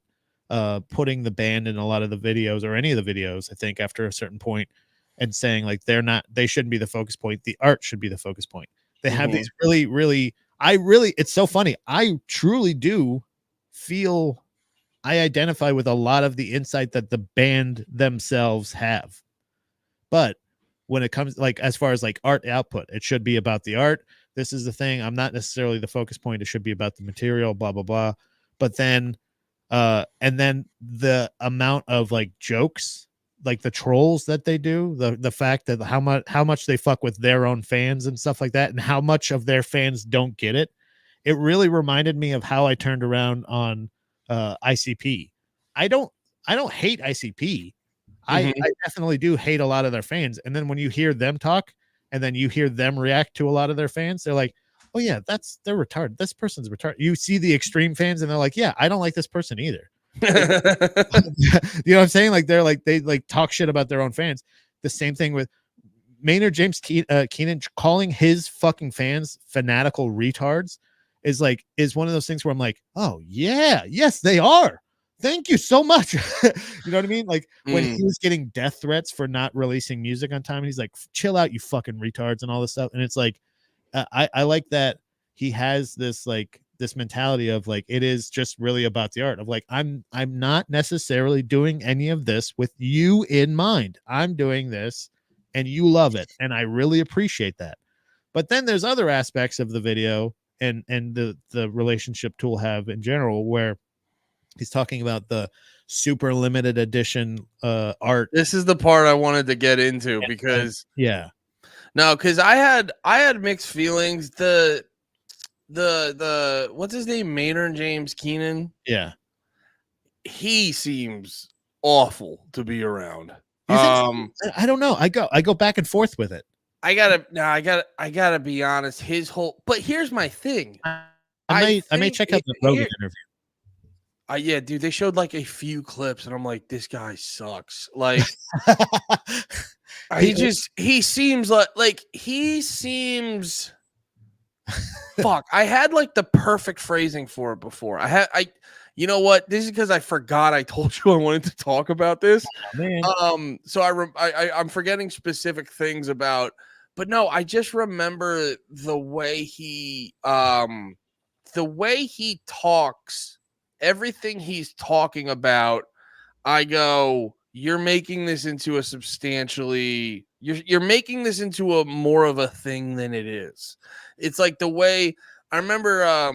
putting the band in a lot of the videos or any of the videos. I think after a certain point, and saying like they shouldn't be the focus point. The art should be the focus point. They have these really, it's so funny. I truly do feel I identify with a lot of the insight that the band themselves have. But when it comes like as far as like art output, it should be about the art. This is the thing. I'm not necessarily the focus point. It should be about the material, blah, blah, blah. But then and then the amount of like jokes, like the trolls that they do, the fact that how much they fuck with their own fans and stuff like that, and how much of their fans don't get it. It really reminded me of how I turned around on ICP. I don't hate ICP. I definitely do hate a lot of their fans. And then when you hear them talk and then you hear them react to a lot of their fans, they're like, oh yeah, they're retarded. This person's retarded. You see the extreme fans and they're like, yeah, I don't like this person either. You know what I'm saying? Like they talk shit about their own fans. The same thing with Maynard James Keenan calling his fucking fans fanatical retards is one of those things where I'm like, oh yeah, yes they are. Thank you so much. You know what I mean? Like when he was getting death threats for not releasing music on time, and he's like, chill out, you fucking retards, and all this stuff. And it's like, I like that he has this mentality of like, it is just really about the art of like, I'm not necessarily doing any of this with you in mind. I'm doing this and you love it. And I really appreciate that. But then there's other aspects of the video and the relationship Tool have in general, where he's talking about the super limited edition art. This is the part I wanted to get into because no, because I had mixed feelings. The what's his name? Maynard James Keenan. Yeah. He seems awful to be around. I don't know. I go back and forth with it. I gotta be honest. But here's my thing. I may check out the Rogan interview. Yeah, dude, they showed like a few clips, and I'm like, this guy sucks. Like, he seems like he seems. Fuck, I had like the perfect phrasing for it before. You know what? This is because I forgot I told you I wanted to talk about this. Man. So I'm forgetting specific things about, but no, I just remember the way he talks. Everything he's talking about, I go, you're making this into a substantially, you're making this into a more of a thing than it is. It's like the way I remember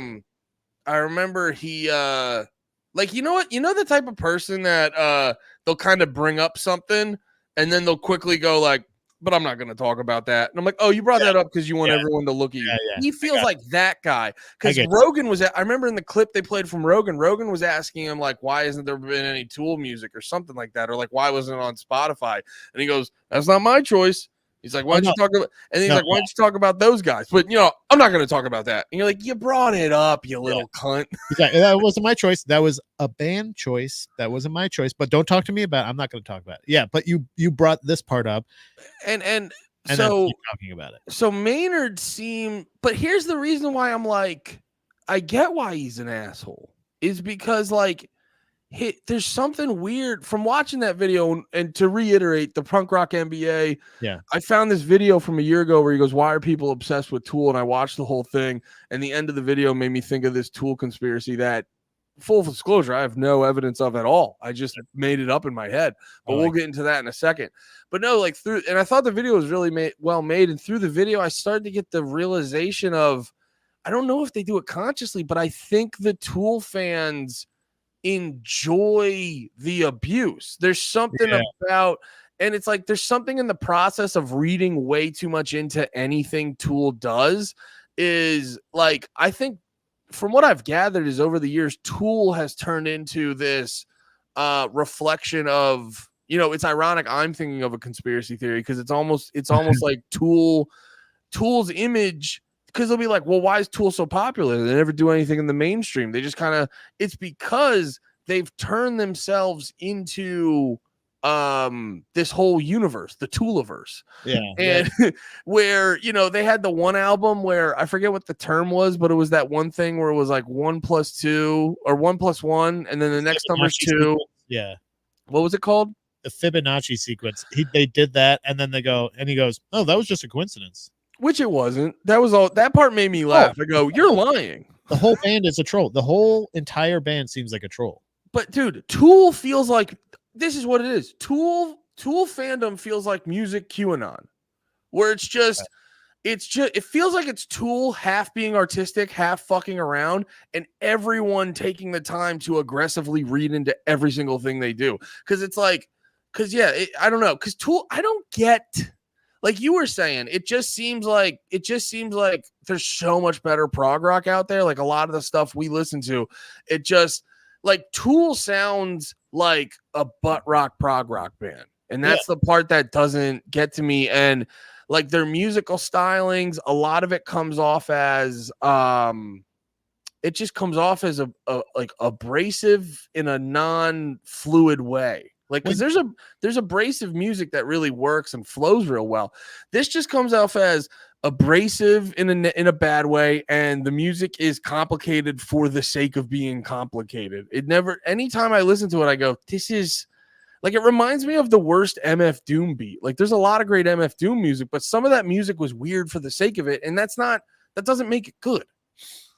he like, you know what, the type of person that they'll kind of bring up something and then they'll quickly go like, but I'm not going to talk about that. And I'm like, oh, you brought that up because you want everyone to look at you. Yeah. He feels like that guy. Because Rogan I remember in the clip they played from Rogan was asking him, like, why hasn't there been any Tool music or something like that? Or like, why wasn't it on Spotify? And he goes, that's not my choice. He's like, why don't you talk about, and he's like, why don't you talk about those guys? But I'm not going to talk about that. And you're like, you brought it up, you little cunt. Exactly. That wasn't my choice. That was a band choice. That wasn't my choice. But don't talk to me about it. I'm not going to talk about it. Yeah, but you brought this part up. And so keep talking about it. So Maynard but here's the reason why I'm like, I get why he's an asshole. Is because like there's something weird from watching that video. And to reiterate, the Punk Rock MBA. Yeah, I found this video from a year ago where he goes, "Why are people obsessed with Tool?" And I watched the whole thing. And the end of the video made me think of this Tool conspiracy that, full disclosure, I have no evidence of at all. I just made it up in my head. But we'll get into that in a second. But no, like and I thought the video was really well made. And through the video, I started to get the realization of, I don't know if they do it consciously, but I think the Tool fans enjoy the abuse. There's something about, and it's like there's something in the process of reading way too much into anything Tool does. Is like, I think from what I've gathered is over the years, Tool has turned into this reflection of you know, it's ironic I'm thinking of a conspiracy theory because it's almost like Tool's image, because they'll be like, well, why is Tool so popular? They never do anything in the mainstream. They just kind of, it's because they've turned themselves into this whole universe, the Tooliverse. Yeah. And where, you know, they had the one album where I forget what the term was, but it was that one thing where it was like 1 + 2 or 1 + 1, and then the next number's 2. Sequence. Yeah. What was it called? The Fibonacci sequence. They did that, and then they go, and he goes, "Oh, that was just a coincidence." Which it wasn't. That was all. That part made me laugh. I go, "You're lying." The whole band is a troll. The whole entire band seems like a troll. But dude, Tool feels like this is what it is. Tool fandom feels like music QAnon, where it's just it feels like it's Tool half being artistic, half fucking around, and everyone taking the time to aggressively read into every single thing they do. Because it's like, I don't know. Because Tool, I don't get. Like you were saying, it just seems like there's so much better prog rock out there. Like a lot of the stuff we listen to, it just like Tool sounds like a butt rock prog rock band. And that's the part that doesn't get to me. And like their musical stylings, a lot of it comes off as it just comes off as a like abrasive in a non-fluid way. Like, because there's abrasive music that really works and flows real well. This just comes off as abrasive in a bad way, and the music is complicated for the sake of being complicated. It never. Anytime I listen to it, I go, "This is like." It reminds me of the worst MF Doom beat. Like, there's a lot of great MF Doom music, but some of that music was weird for the sake of it, and that doesn't make it good.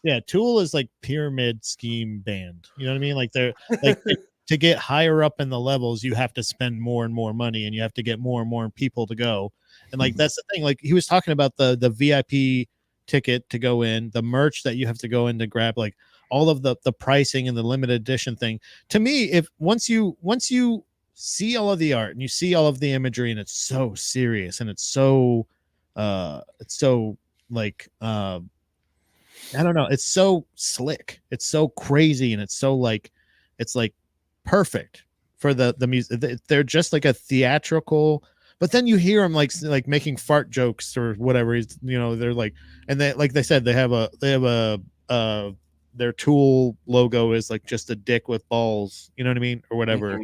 Yeah, Tool is like pyramid scheme band. You know what I mean? Like they're like. To get higher up in the levels, you have to spend more and more money, and you have to get more and more people to go. And like that's the thing. Like he was talking about the VIP ticket to go in, the merch that you have to go in to grab, like all of the pricing and the limited edition thing. To me, if once you see all of the art and you see all of the imagery, and it's so serious and it's so like I don't know, it's so slick, it's so crazy, and it's so like perfect for the music. They're just like a theatrical, but then you hear them like making fart jokes or whatever. He's, you know, they're like, and they, like they said, they have their Tool logo is like just a dick with balls, you know what I mean, or whatever.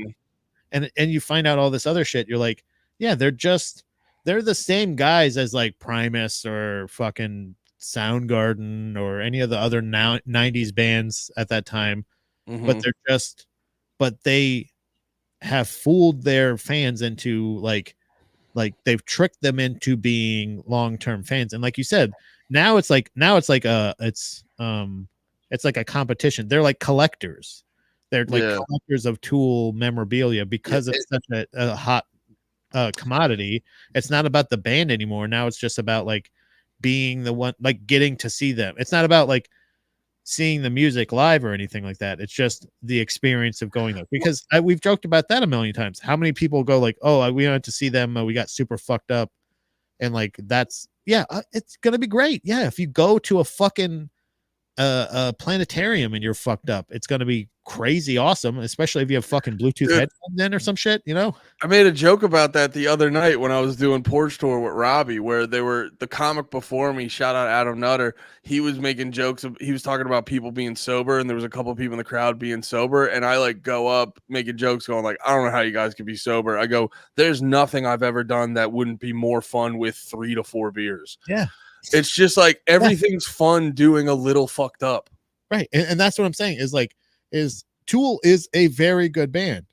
And you find out all this other shit. You're like, yeah, they're the same guys as like Primus or fucking Soundgarden or any of the other 90s bands at that time. But they have fooled their fans into like they've tricked them into being long-term fans. And like you said, now it's like it's like a competition. They're like collectors. They're like collectors of Tool memorabilia because it's such a hot commodity. It's not about the band anymore. Now it's just about like being the one, like getting to see them. It's not about like seeing the music live or anything like that. It's just the experience of going there, because we've joked about that a million times. How many people go like, oh, we went to see them, we got super fucked up, and like that's it's gonna be great. Yeah, if you go to a fucking planetarium and you're fucked up, it's gonna be crazy awesome, especially if you have fucking Bluetooth headphones in or some shit, you know. I made a joke about that the other night when I was doing Porch Tour with Robbie, where they were the comic before me, shout out Adam Nutter, he was making jokes he was talking about people being sober, and there was a couple of people in the crowd being sober, and I like go up making jokes going like, I don't know how you guys could be sober. I go, there's nothing I've ever done that wouldn't be more fun with 3 to 4 beers. Yeah, it's just like everything's fun doing a little fucked up, right? And that's what I'm saying is Tool is a very good band.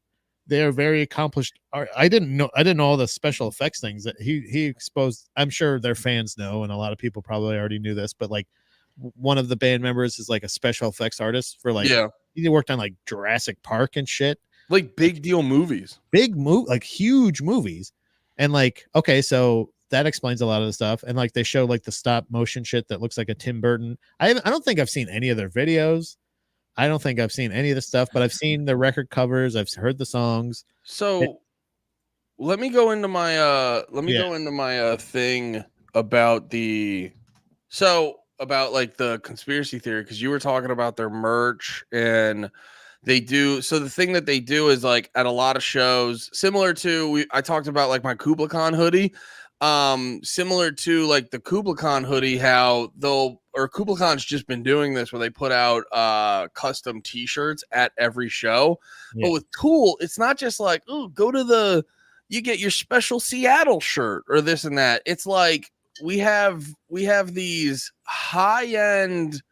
They're very accomplished. I didn't know all the special effects things that he exposed. I'm sure their fans know, and a lot of people probably already knew this, but like one of the band members is like a special effects artist for like, he worked on like Jurassic Park and shit, like big deal movies, like huge movies. And like, okay, so that explains a lot of the stuff. And like they show like the stop motion shit that looks like a Tim Burton. I don't think I've seen any of their videos. I don't think I've seen any of the stuff, but I've seen the record covers. I've heard the songs. So let me go into my thing about about like the conspiracy theory, because you were talking about their merch, and They do. So the thing that they do is like at a lot of shows, similar to I talked about like my Kubla Khan hoodie. Similar to like the Kubla Khan hoodie, how Kubla Khan's just been doing this where they put out custom t-shirts at every show. Yeah. But with Tool, it's not just like, oh, you get your special Seattle shirt or this and that. It's like we have these high-end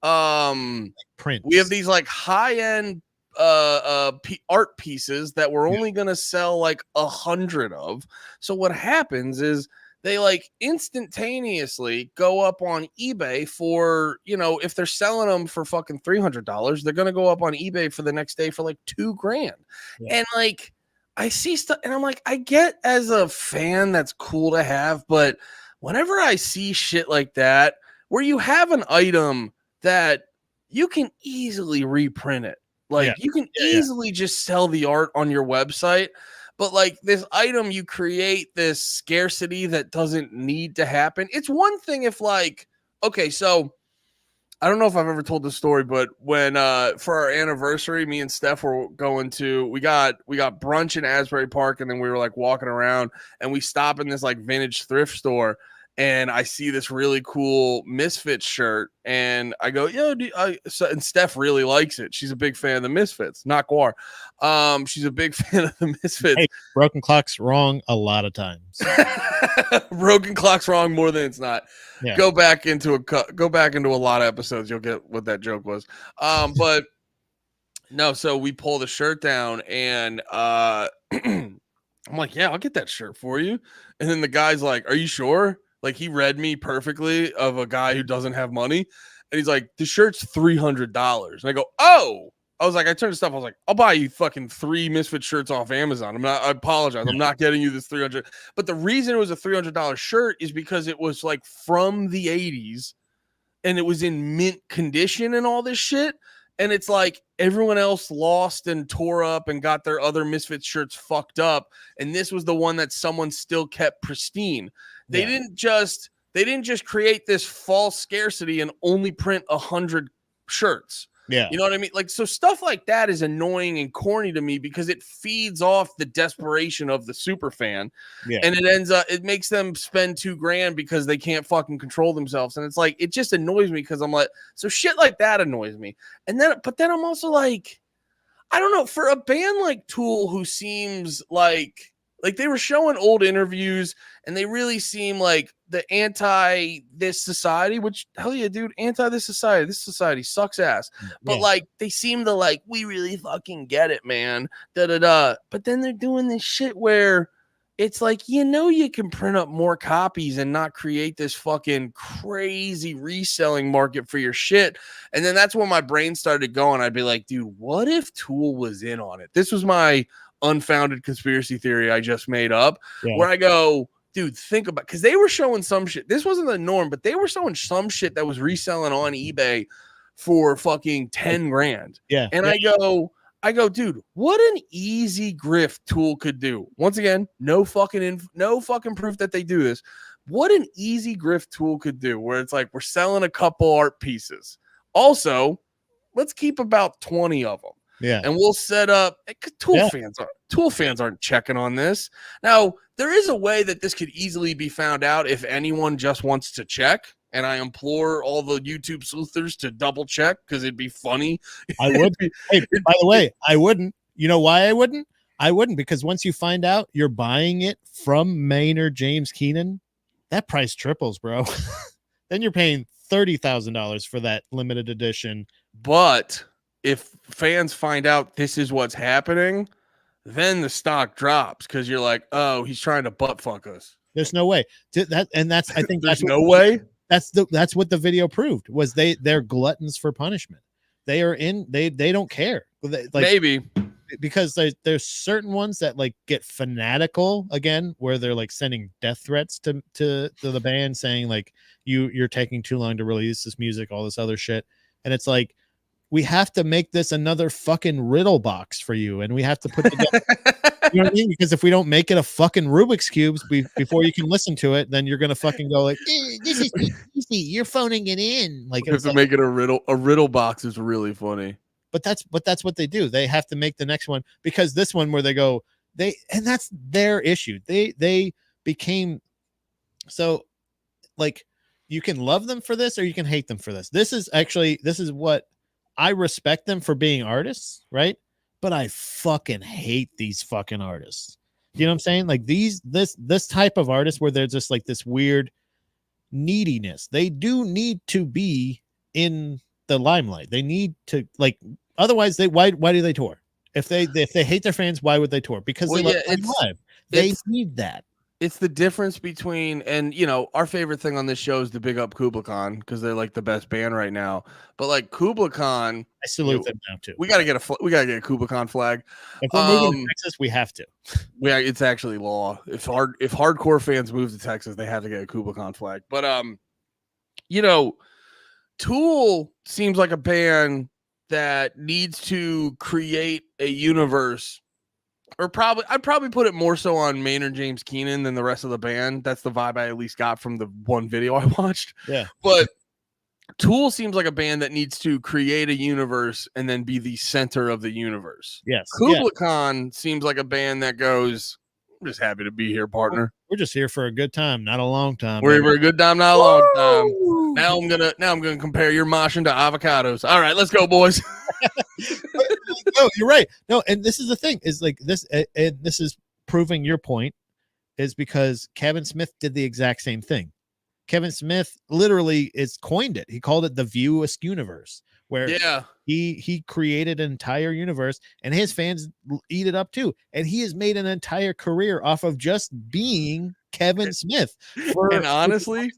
prints. We have these like high-end art pieces that we're only gonna sell like 100 of. So what happens is they like instantaneously go up on eBay for, if they're selling them for fucking $300, they're gonna go up on eBay for the next day for like $2,000. Yeah. And like I see stuff and I'm like, I get as a fan that's cool to have, but whenever I see shit like that where you have an item that you can easily reprint it. Like you can easily just sell the art on your website, but like this item, you create this scarcity that doesn't need to happen. It's one thing if like, okay, so I don't know if I've ever told this story, but when for our anniversary, me and Steph were going to we got brunch in Asbury Park, and then we were like walking around and we stop in this like vintage thrift store. And I see this really cool Misfits shirt, and I go, "Yo, and Steph really likes it. She's a big fan of the Misfits, not Guar. She's a big fan of the Misfits. Hey, Broken Clock's wrong a lot of times. Broken Clock's wrong more than it's not. Yeah. Go back into a lot of episodes. You'll get what that joke was. But no, so we pull the shirt down, and I'm like, "Yeah, I'll get that shirt for you." And then the guy's like, "Are you sure?" Like he read me perfectly of a guy who doesn't have money. And he's like, the shirt's $300. And I go, oh, I was like, I turned to stuff. I was like, I'll buy you fucking 3 Misfit shirts off Amazon. I apologize. I'm not getting you this 300. But the reason it was a $300 shirt is because it was like from the 80s and it was in mint condition and all this shit. And it's like everyone else lost and tore up and got their other Misfits shirts fucked up. And this was the one that someone still kept pristine. They didn't just create this false scarcity and only print 100 shirts. Yeah. You know what I mean? Like, so stuff like that is annoying and corny to me because it feeds off the desperation of the super fan. Yeah. And it makes them spend $2,000 because they can't fucking control themselves. And it's like, it just annoys me because I'm like, so shit like that annoys me. But then I'm also like, I don't know, for a band like Tool who seems like they were showing old interviews and they really seem like the anti this society, which hell yeah, dude, anti this society. This society sucks ass. But like they seem to like, we really fucking get it, man. But then they're doing this shit where it's like, you can print up more copies and not create this fucking crazy reselling market for your shit. And then that's when my brain started going. I'd be like, dude, what if Tool was in on it? This was my unfounded conspiracy theory I just made up, where I go, dude, think about, because they were showing some shit. This wasn't the norm, but they were showing some shit that was reselling on eBay for fucking $10,000. Yeah. And I go, dude, what an easy grift Tool could do. Once again, no fucking proof that they do this. What an easy grift Tool could do, where it's like, we're selling a couple art pieces. Also, let's keep about 20 of them. Yeah. And we'll set up Tool fans aren't checking on this. Now, there is a way that this could easily be found out if anyone just wants to check. And I implore all the YouTube sleuthers to double check because it'd be funny. I would. Hey, by the way, I wouldn't. You know why I wouldn't? I wouldn't because once you find out you're buying it from Maynard James Keenan, that price triples, bro. Then you're paying $30,000 for that limited edition. But if fans find out this is what's happening, then the stock drops because you're like, oh, he's trying to butt fuck us. There's no way. I think there's no way. That's what the video proved was they're gluttons for punishment. They are they don't care. Maybe because there's certain ones that like get fanatical again, where they're like sending death threats to the band saying like you're taking too long to release this music, all this other shit. And it's like, we have to make this another fucking riddle box for you. And we have to put together, you know what I mean? Because if we don't make it a fucking Rubik's Cubes before you can listen to it, then you're going to fucking go like, this is easy. You're phoning it in. Like, we have to make it a riddle. A riddle box is really funny. but that's what they do. They have to make the next one because this one where they go, and that's their issue. They became so like you can love them for this or you can hate them for this. This is what I respect them for being artists, right? But I fucking hate these fucking artists. You know what I'm saying? Like this type of artist where they're just like this weird neediness. They do need to be in the limelight. They need to like otherwise why do they tour? If they hate their fans, why would they tour? Because they love live. They need that. It's the difference between, and our favorite thing on this show is to big up Kubla Khan because they're like the best band right now. But like Kubla Khan, I salute them now too. We gotta get a Kubla Khan flag. If we're moving to Texas, we have to. It's actually law. If hardcore fans move to Texas, they have to get a Kubla Khan flag. But Tool seems like a band that needs to create a universe. Or I'd probably put it more so on Maynard James Keenan than the rest of the band. That's the vibe I at least got from the one video I watched. Yeah. But Tool seems like a band that needs to create a universe and then be the center of the universe. Yes. Kubla Khan seems like a band that goes, I'm just happy to be here, partner. We're just here for a good time, not a long time. We're here for a good time, not a long time. Now I'm gonna compare your moshing to avocados. All right, let's go, boys. No, you're right. No, and this is the thing is like this, and this is proving your point, is because Kevin Smith did the exact same thing. Kevin Smith literally coined it. He called it the Viewist universe, where he created an entire universe, and his fans eat it up too. And he has made an entire career off of just being Kevin Smith. And honestly,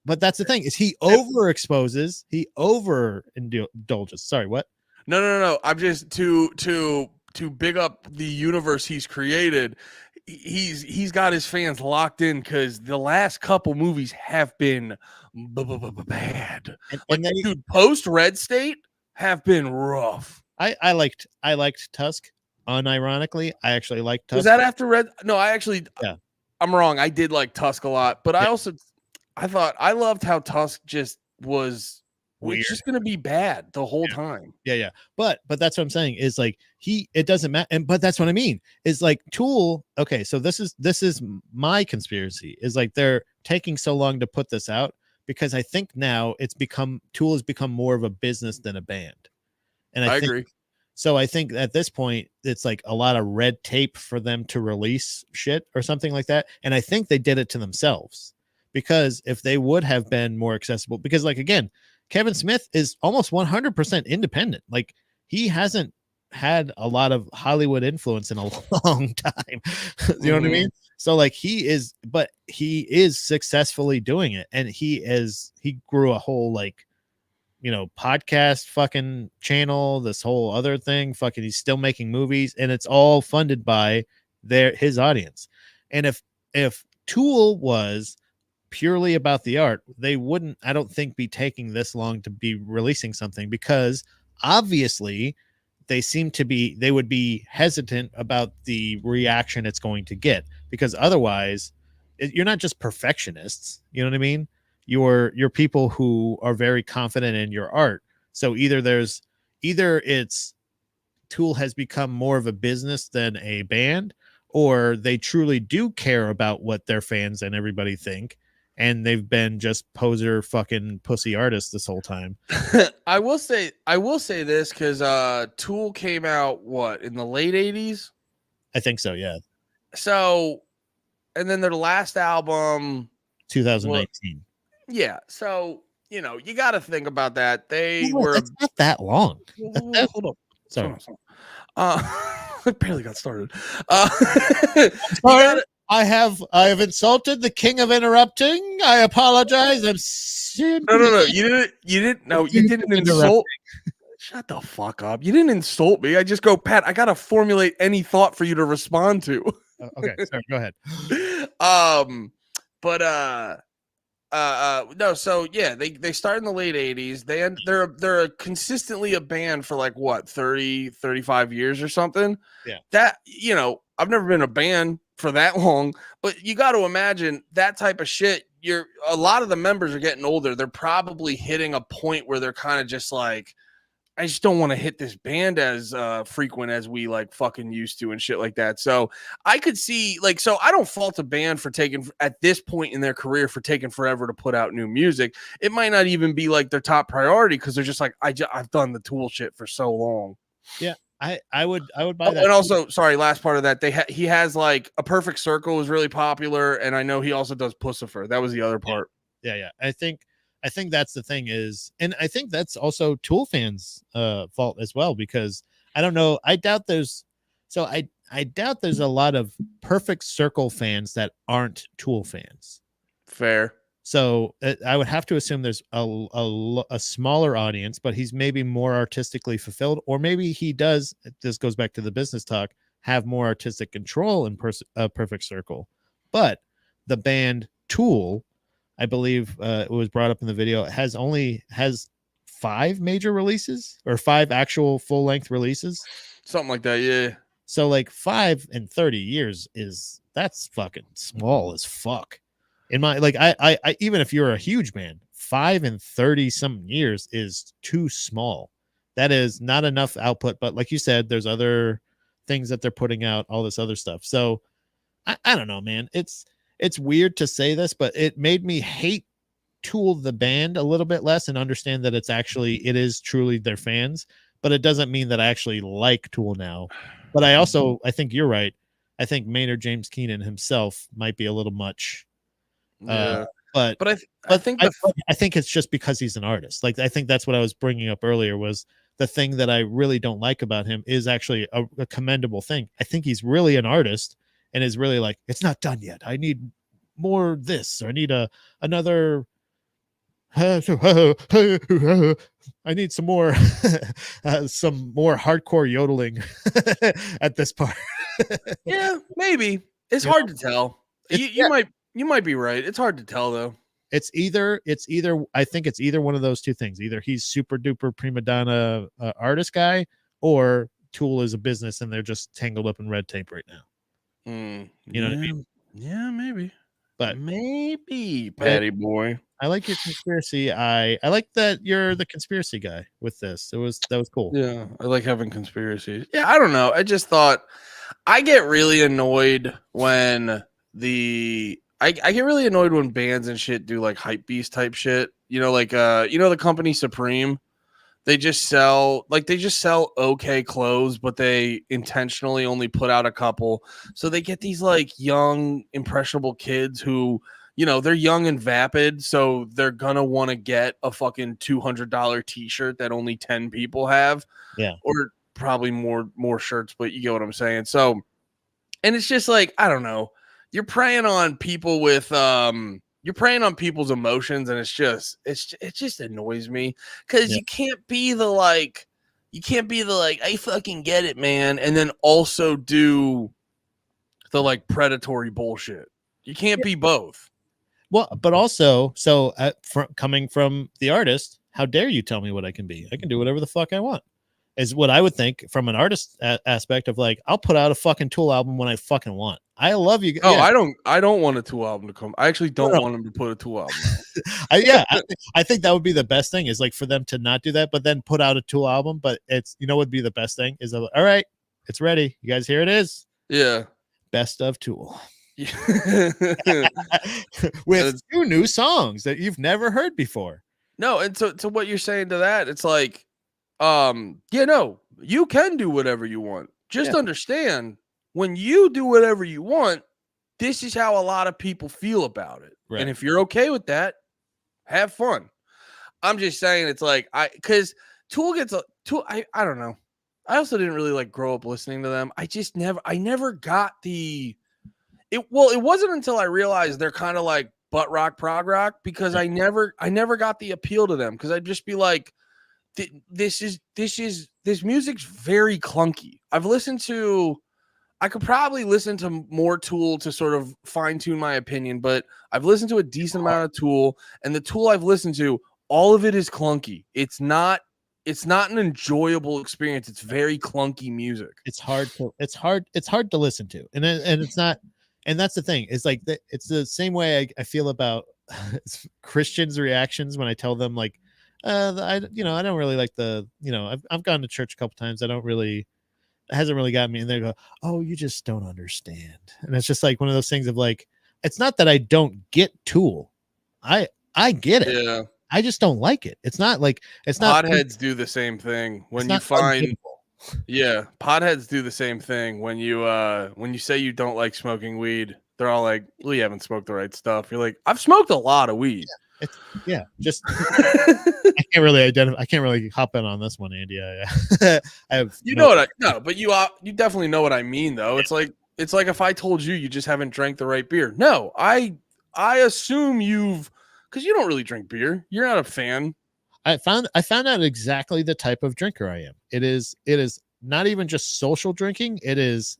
but that's the thing is he overexposes, he overindulges. Sorry, what? No. I'm just to big up the universe he's created. He's got his fans locked in because the last couple movies have been bad. And dude, post Red State have been rough. I liked Tusk. Unironically, I actually liked Tusk. Was that after Red? No, I'm wrong. I did like Tusk a lot, but I thought I loved how Tusk just was weird. It's just gonna be bad the whole time. Yeah. But that's what I'm saying is like it doesn't matter. But that's what I mean is like Tool. Okay, so this is my conspiracy is like they're taking so long to put this out because I think now Tool has become more of a business than a band. And I agree. So I think at this point it's like a lot of red tape for them to release shit or something like that. And I think they did it to themselves because if they would have been more accessible, because like again, Kevin Smith is almost 100% independent. Like he hasn't had a lot of Hollywood influence in a long time. You know what I mean? So like he is successfully doing it. And he grew a whole like, podcast fucking channel, this whole other thing, he's still making movies and it's all funded by his audience. And if Tool was purely about the art, they wouldn't, I don't think, be taking this long to be releasing something because obviously they would be hesitant about the reaction it's going to get because otherwise you're not just perfectionists. You know what I mean? You're people who are very confident in your art. So either it's Tool has become more of a business than a band, or they truly do care about what their fans and everybody think. And they've been just poser fucking pussy artists this whole time. I will say this because Tool came out in the late 80s? I think so, yeah. So, and then their last album 2019. Yeah. So, you got to think about that. It's not that long. Hold up. Sorry. I barely got started. I have insulted the king of interrupting. I apologize. No. You didn't. No, you didn't insult. Shut the fuck up. You didn't insult me. I just go, Pat, I got to formulate any thought for you to respond to. Okay. Sorry. Go ahead. No, so yeah, they start in the late 80s. They're consistently a band for like what, 30, 35 years or something. Yeah. That, I've never been a band for that long, but you got to imagine that type of shit. A lot of the members are getting older. They're probably hitting a point where they're kind of just like, I just don't want to hit this band as frequent as we like fucking used to and shit like that. So I could see like, so I don't fault a band for taking at this point in their career for taking forever to put out new music. It might not even be like their top priority because they're just like, I've done the Tool shit for so long. Yeah, I would buy that. And also, sorry, last part of that, he has like A Perfect Circle is really popular, and I know he also does Pussifer. That was the other part. Yeah. I think that's the thing is, and I think that's also Tool fans' fault as well, because I don't know. I doubt there's a lot of Perfect Circle fans that aren't Tool fans. Fair. So I would have to assume there's a smaller audience, but he's maybe more artistically fulfilled, or maybe he does. This goes back to the business talk. Have more artistic control in Perfect Circle, but the band Tool, I believe it was brought up in the video, has 5 major releases or 5 actual full length releases, something like that. Yeah. So like 5 in 30 years that's fucking small as fuck. In my like, I even if you're a huge band, 5 in 30 some years is too small. That is not enough output. But like you said, there's other things that they're putting out, all this other stuff. So I don't know, man. It's weird to say this, but it made me hate Tool the band a little bit less and understand that it is truly their fans. But it doesn't mean that I actually like Tool now. But I think you're right. I think Maynard James Keenan himself might be a little much. Yeah. But I think it's just because he's an artist. Like, I think that's what I was bringing up earlier, was the thing that I really don't like about him is actually a commendable thing. I think he's really an artist and is really like, it's not done yet. I need more this, or I need another. I need some more hardcore yodeling at this part. Yeah, maybe. It's hard to tell. You might be right. It's hard to tell though. It's either I think it's either one of those two things. Either he's super duper prima donna artist guy, or Tool is a business and they're just tangled up in red tape right now. You know what I mean? Yeah, maybe. But maybe, Patty boy. I like your conspiracy. I like that you're the conspiracy guy with this. That was cool. Yeah, I like having conspiracies. Yeah, I don't know. I just thought I get really annoyed when I get really annoyed when bands and shit do like hype beast type shit. You know, like the company Supreme. They just sell okay clothes, but they intentionally only put out a couple. So they get these like young, impressionable kids who, you know, they're young and vapid. So they're gonna want to get a fucking $200 t-shirt that only 10 people have. Yeah. Or probably more shirts, but you get what I'm saying. So, and it's just like, I don't know. You're preying on people with you're preying on people's emotions, and it just annoys me because you can't be the like I fucking get it, man, and then also do the like predatory bullshit. You can't be both. Well, but also, so coming from the artist, how dare you tell me what I can be? I can do whatever the fuck I want. Is what I would think from an artist aspect of like, I'll put out a fucking Tool album when I fucking want. I love you. Oh, yeah. I don't want a Tool album to come. I actually don't want them to put a Tool album out. I think that would be the best thing, is like for them to not do that, but then put out a Tool album. But it's, you know, would be the best thing is, all right, it's ready. You guys, here it is. Yeah. Best of Tool. With 2 new songs that you've never heard before. No. And so to what you're saying to that, it's like, you can do whatever you want. Just understand, when you do whatever you want, this is how a lot of people feel about it. Right. And if you're okay with that, have fun. I'm just saying, it's like, because Tool gets I don't know. I also didn't really like grow up listening to them. I never got it wasn't until I realized they're kind of like butt rock, prog rock, because I never got the appeal to them, because I'd just be like, this music's very clunky. I could probably listen to more Tool to sort of fine tune my opinion, but I've listened to a decent amount of Tool, and the Tool I've listened to, all of it is clunky. It's not an enjoyable experience. It's very clunky music. It's hard to listen to. And it's not, and that's the thing. It's like, it's the same way I feel about Christians' reactions when I tell them like, I don't really like I've gone to church a couple times. I don't really it hasn't really got me. And they go, oh, you just don't understand. And it's just like one of those things of like, it's not that I don't get Tool. I get it. Yeah. I just don't like it. It's not like it's not Potheads do the same thing. it's When you not find unhittable. Yeah, potheads do the same thing. When you say you don't like smoking weed, they're all like, "Well, you haven't smoked the right stuff." You're like, "I've smoked a lot of weed." It's just I can't really identify. I can't really hop in on this one, Andy. I have You know what I no, but you definitely know what I mean though. It's like if I told you you just haven't drank the right beer. No, I assume cuz you don't really drink beer. You're not a fan. I found out exactly the type of drinker I am. It is not even just social drinking. It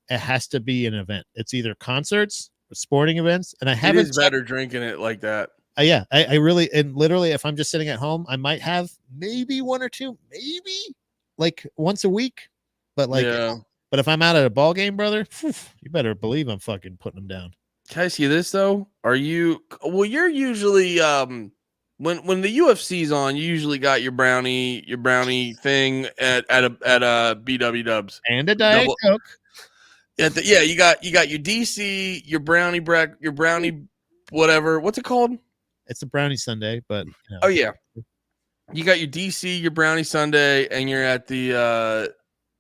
has to be an event. It's either concerts, sporting events, and I It haven't is better drinking it like that. yeah, I really and literally if I'm just sitting at home, I might have maybe one or two, maybe like once a week. But like Yeah. but if I'm out at a ball game, brother, you better believe I'm fucking putting them down. Can I see this though? Are you well? You're usually when the UFC's on, you usually got your brownie thing at BW Dubs. And a Diet Double Coke. yeah, you got your DC, your brownie whatever. What's it called? It's a brownie Sunday, but Oh yeah, you got your DC, your brownie Sunday, and you're at the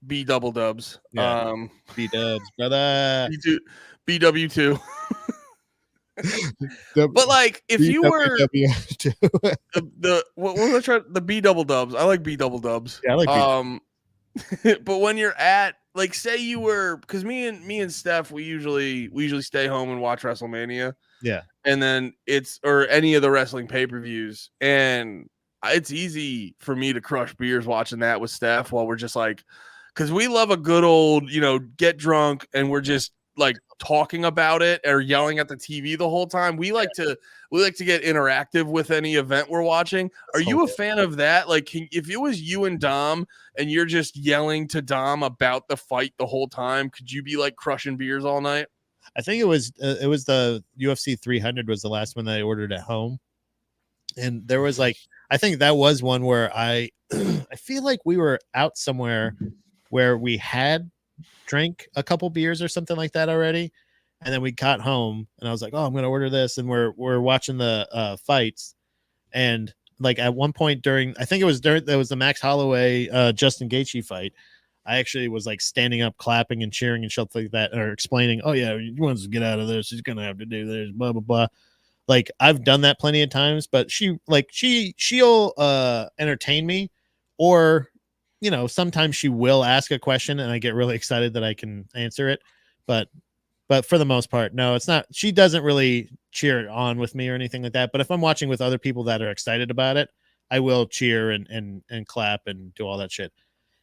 B Double Dubs. Yeah. B-dubs, brother. BW2. But like, if you were what was I trying the B Double Dubs? I like B Double Dubs. Yeah, I like but when you're at like, say you were, because me and Steph, we usually stay home and watch WrestleMania. Yeah. And then or any of the wrestling pay-per-views, and it's easy for me to crush beers watching that with Steph while we're just like, because we love a good old, get drunk and we're just like talking about it or yelling at the TV the whole time. We like to get interactive with any event we're watching. Are you a fan of that? Like, if it was you and Dom and you're just yelling to Dom about the fight the whole time, could you be like crushing beers all night? I think it was the UFC 300 was the last one that I ordered at home, and there was like I think that was one where I I feel like we were out somewhere where we had drank a couple beers or something like that already, and then we got home and I was like, oh, I'm gonna order this, and we're watching the fights, and like at one point during I think it was there was the Max Holloway Justin Gaethje fight. I actually was like standing up, clapping and cheering and stuff like that, or explaining, "Oh yeah, he wants to get out of this. He's gonna have to do this." Blah blah blah. Like I've done that plenty of times, but she'll entertain me, or sometimes she will ask a question and I get really excited that I can answer it. But for the most part, no, it's not. She doesn't really cheer on with me or anything like that. But if I'm watching with other people that are excited about it, I will cheer and clap and do all that shit.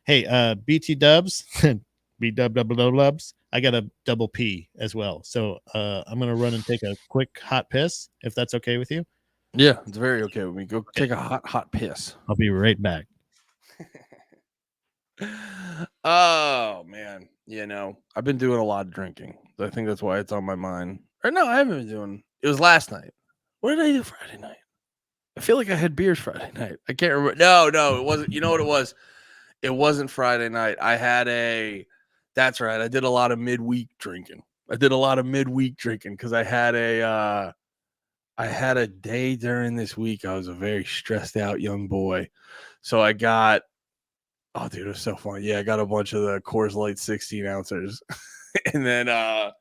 Hey, BT Dubs, B Dubs. I got a double P as well. So I'm gonna run and take a quick hot piss if that's okay with you. Yeah, it's very okay with me. Go take a hot piss. I'll be right back. Oh man, I've been doing a lot of drinking. I think that's why it's on my mind. Or no, I haven't been doing. It was last night. What did I do Friday night? I feel like I had beers Friday night. I can't remember. No, it wasn't. You know what it was? It wasn't Friday night. That's right. I did a lot of midweek drinking. Because I had a day during this week. I was a very stressed out young boy. So I got, oh dude, it was so fun. Yeah, I got a bunch of the Coors Light 16 ounces and then a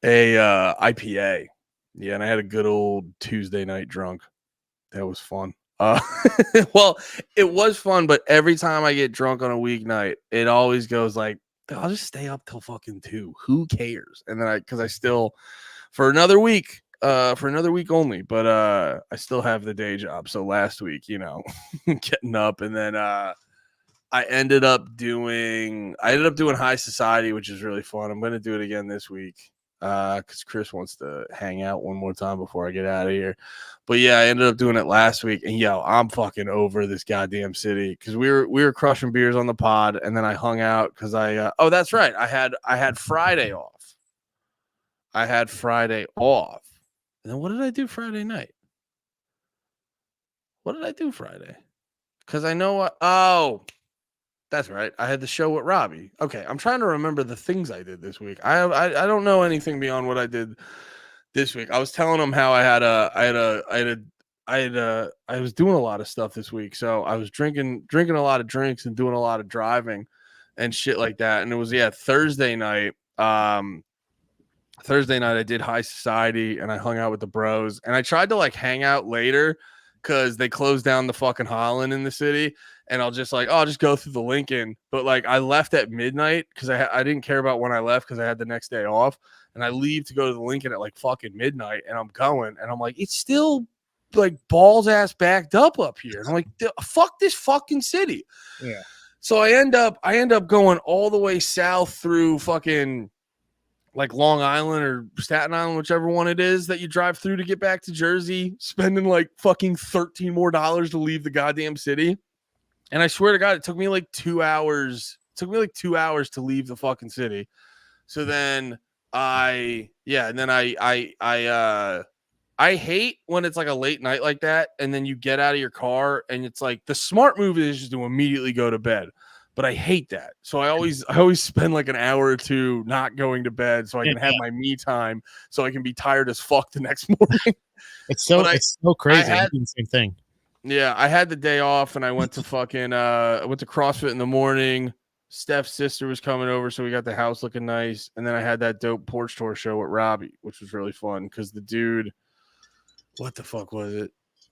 IPA. Yeah, and I had a good old Tuesday night drunk. That was fun. Well, it was fun, but every time I get drunk on a weeknight, it always goes like, I'll just stay up till fucking 2. Who cares? And then because I still, for another week only, but I still have the day job. So last week, getting up, and then I ended up doing High Society, which is really fun. I'm going to do it again this week. Because Chris wants to hang out one more time before I get out of here. But yeah, I ended up doing it last week, and I'm fucking over this goddamn city because we were crushing beers on the pod, and then I hung out because oh, that's right, I had Friday off. And then what did I do Friday night? What did I do Friday? Because I know what. Oh, that's right. I had the show with Robbie. Okay, I'm trying to remember the things I did this week. I don't know anything beyond what I did this week. I was telling him how I was doing a lot of stuff this week. So I was drinking a lot of drinks and doing a lot of driving and shit like that. And it was Thursday night. Thursday night I did High Society and I hung out with the bros. And I tried to like hang out later because they closed down the fucking Holland in the city. And I'll just go through the Lincoln. But like I left at midnight because I didn't care about when I left because I had the next day off. And I leave to go to the Lincoln at like fucking midnight. And I'm going and I'm like, it's still like balls ass backed up here. And I'm like, fuck this fucking city. Yeah. So I end up going all the way south through fucking like Long Island or Staten Island, whichever one it is that you drive through to get back to Jersey, spending like fucking $13 more to leave the goddamn city. And I swear to God, it took me like 2 hours. It took me like 2 hours to leave the fucking city. So then I hate when it's like a late night like that. And then you get out of your car and it's like the smart move is just to immediately go to bed. But I hate that. So I always spend like an hour or two not going to bed so I can have my me time so I can be tired as fuck the next morning. It's so crazy. I do the same thing. Yeah, I had the day off and I went to fucking I went to CrossFit in the morning. Steph's sister was coming over, so we got the house looking nice. And then I had that dope porch tour show with Robbie, which was really fun because the dude, what the fuck was it?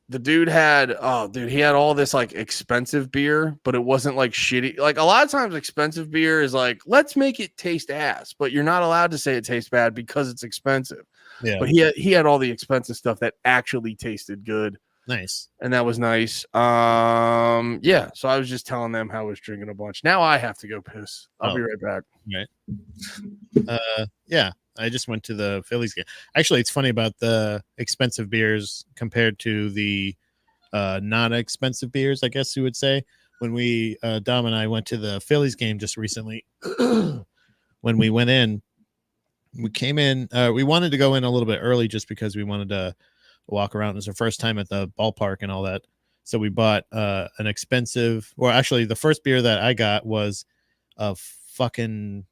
The dude had, he had all this like expensive beer, but it wasn't like shitty. Like a lot of times expensive beer is like, let's make it taste ass, but you're not allowed to say it tastes bad because it's expensive. Yeah. But he had all the expensive stuff that actually tasted good. Nice. And that was nice. Yeah. So I was just telling them how I was drinking a bunch. Now I have to go piss. I'll be right back. Right. Yeah. I just went to the Phillies game. Actually, it's funny about the expensive beers compared to the non-expensive beers, I guess you would say. When we, Dom and I went to the Phillies game just recently, when we went in, we came in, we wanted to go in a little bit early just because we wanted to walk around. It was our first time at the ballpark and all that. So we bought an expensive, or actually the first beer that I got was a fucking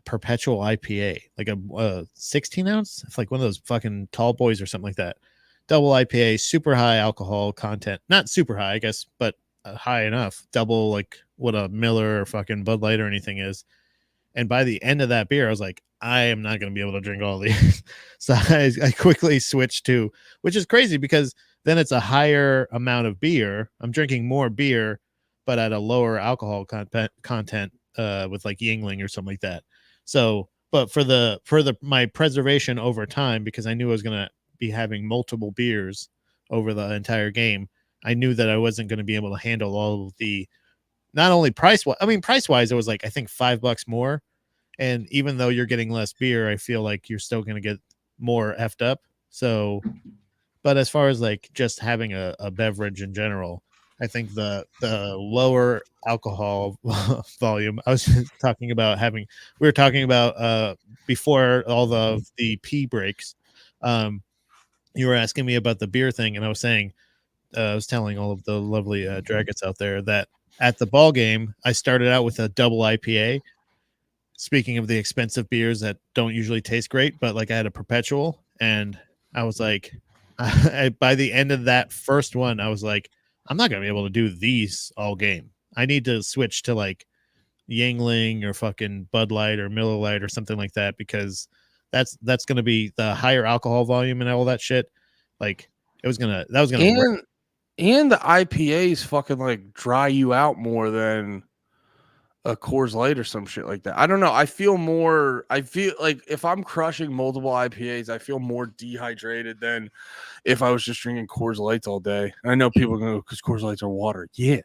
perpetual IPA, like a 16 ounce. It's like one of those fucking tall boys or something like that. Double IPA, super high alcohol content. Not super high, I guess, but high enough. Double like what a Miller or fucking Bud Light or anything is. And by the end of that beer, I was like, I am not going to be able to drink all these. So I quickly switched to, which is crazy because then it's a higher amount of beer. I'm drinking more beer, but at a lower alcohol content with like Yingling or something like that. So, but for my preservation over time, because I knew I was going to be having multiple beers over the entire game, I knew that I wasn't going to be able to handle all of the, not only price wise, it was like, I think $5 more. And even though you're getting less beer, I feel like you're still going to get more effed up. So, but as far as like just having a beverage in general, I think the lower alcohol volume, I was talking about we were talking about before all the pee breaks. You were asking me about the beer thing, and I was saying, I was telling all of the lovely dragons out there that at the ball game, I started out with a double IPA. Speaking of the expensive beers that don't usually taste great, but like I had a perpetual, and I was like, by the end of that first one, I was like, I'm not gonna be able to do these all game. I need to switch to like Yingling or fucking Bud Light or Miller Lite or something like that, because that's gonna be the higher alcohol volume and all that shit. Like that was gonna and the IPAs fucking like dry you out more than a Coors Light or some shit like that. I don't know. I feel like if I'm crushing multiple IPAs, I feel more dehydrated than if I was just drinking Coors Lights all day. I know people go, because Coors Lights are water. Yeah.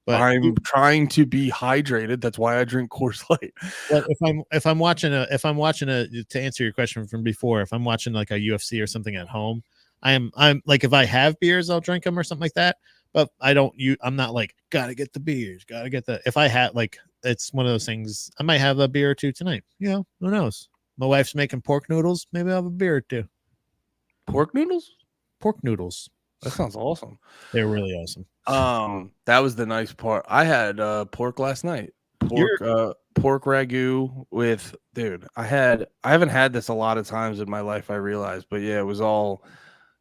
But I'm trying to be hydrated. That's why I drink Coors Light. But if I'm watching to answer your question from before, if I'm watching like a UFC or something at home, I'm like, if I have beers, I'll drink them or something like that. But I'm not like, gotta get the beers, if I had like, it's one of those things, I might have a beer or two tonight. You know, who knows? My wife's making pork noodles. Maybe I'll have a beer or two. Pork noodles? Pork noodles. That sounds awesome. They're really awesome. That was the nice part. I had pork last night. Pork ragu with dude. I haven't had this a lot of times in my life, I realized, but yeah, it was all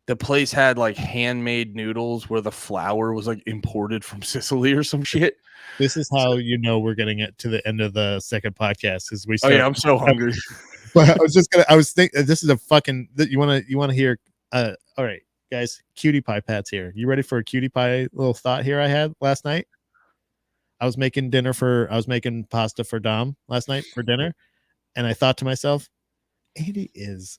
the place had like handmade noodles where the flour was like imported from Sicily or some shit. This is how you know we're getting it to the end of the second podcast because we Oh start. yeah, I'm so hungry. But I was thinking this is a fucking you want to hear all right, guys, cutie pie Pat's here. You ready for a cutie pie little thought here I had last night? I was making pasta for Dom last night for dinner, and I thought to myself, Andy is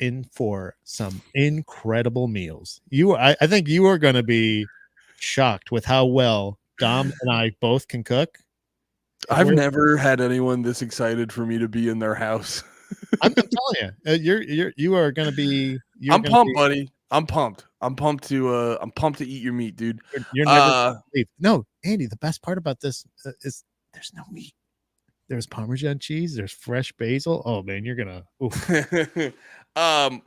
in for some incredible meals. I think you are going to be shocked with how well Dom and I both can cook. I've never had anyone this excited for me to be in their house. I'm telling you, you are going to be. I'm pumped, buddy. I'm pumped. I'm pumped to eat your meat, dude. You're never no, Andy. The best part about this is there's no meat. There's Parmesan cheese. There's fresh basil. Oh man, you're gonna.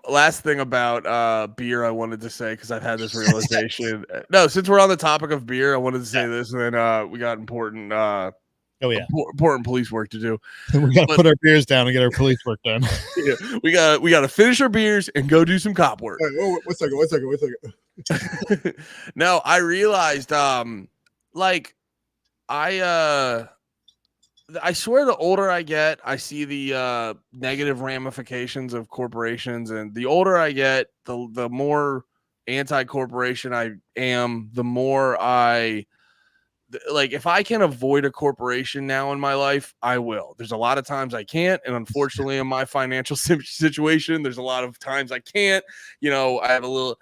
Last thing about beer, I wanted to say because I've had this realization. No, since we're on the topic of beer, I wanted to say this, and then we got important. Important police work to do. We got to put our beers down and get our police work done. Yeah, we got to finish our beers and go do some cop work. One second. No, I realized, I swear the older I get, I see the negative ramifications of corporations, and the older I get, the more anti-corporation I am, the more if I can avoid a corporation now in my life, I will. There's a lot of times I can't, and unfortunately in my financial situation, there's a lot of times I can't. I have a little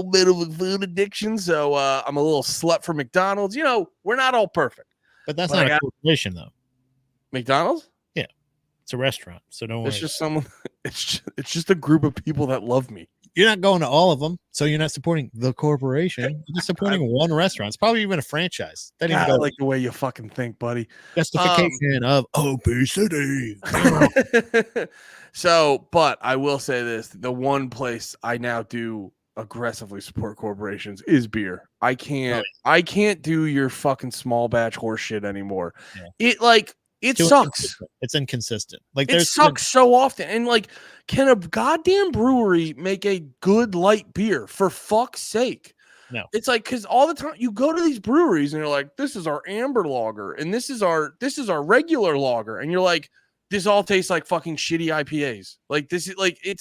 bit of a food addiction, so I'm a little slut for McDonald's. We're not all perfect. But that's not a corporation though. McDonald's? Yeah. It's a restaurant, so don't worry. It's just someone it's just a group of people that love me. You're not going to all of them, so you're not supporting the corporation. You're just supporting one restaurant. It's probably even a franchise. God, I like the way you fucking think, buddy. Justification of obesity. So, but I will say this: the one place I now do aggressively support corporations is beer. I can't do your fucking small batch horse shit anymore. Yeah. It sucks. It's inconsistent. It sucks so often. And can a goddamn brewery make a good light beer for fuck's sake? No. It's because all the time you go to these breweries and you're like, this is our amber lager and this is our regular lager. And you're like, this all tastes like fucking shitty IPAs.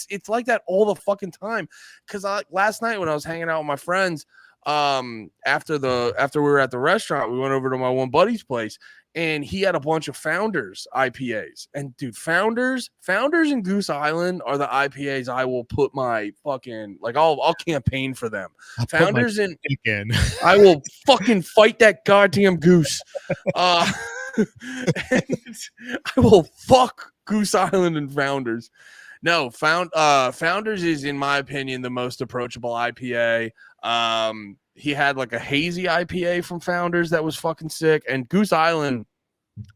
It's like that all the fucking time. Cause last night when I was hanging out with my friends, after we were at the restaurant, we went over to my one buddy's place. And he had a bunch of Founders IPAs. And dude, Founders and Goose Island are the IPAs I will put my fucking I'll campaign for them. Founders and I will fucking fight that goddamn goose. I will fuck Goose Island and Founders. No, Founders is, in my opinion, the most approachable IPA. He had a hazy IPA from Founders that was fucking sick. And Goose Island,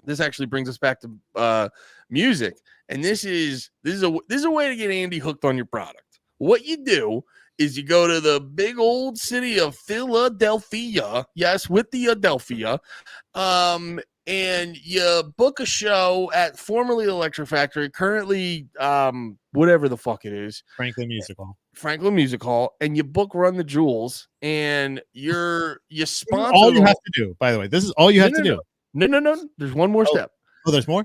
this actually brings us back to music. And this is a way to get Andy hooked on your product. What you do is you go to the big old city of Philadelphia. Yes, with the Adelphia. And you book a show at formerly Electric Factory, currently whatever the fuck it is. Franklin Music Hall. And you book Run the Jewels, and you sponsor. All you have to do, by the way. This is all you have to do. No. There's one more step. Oh, there's more?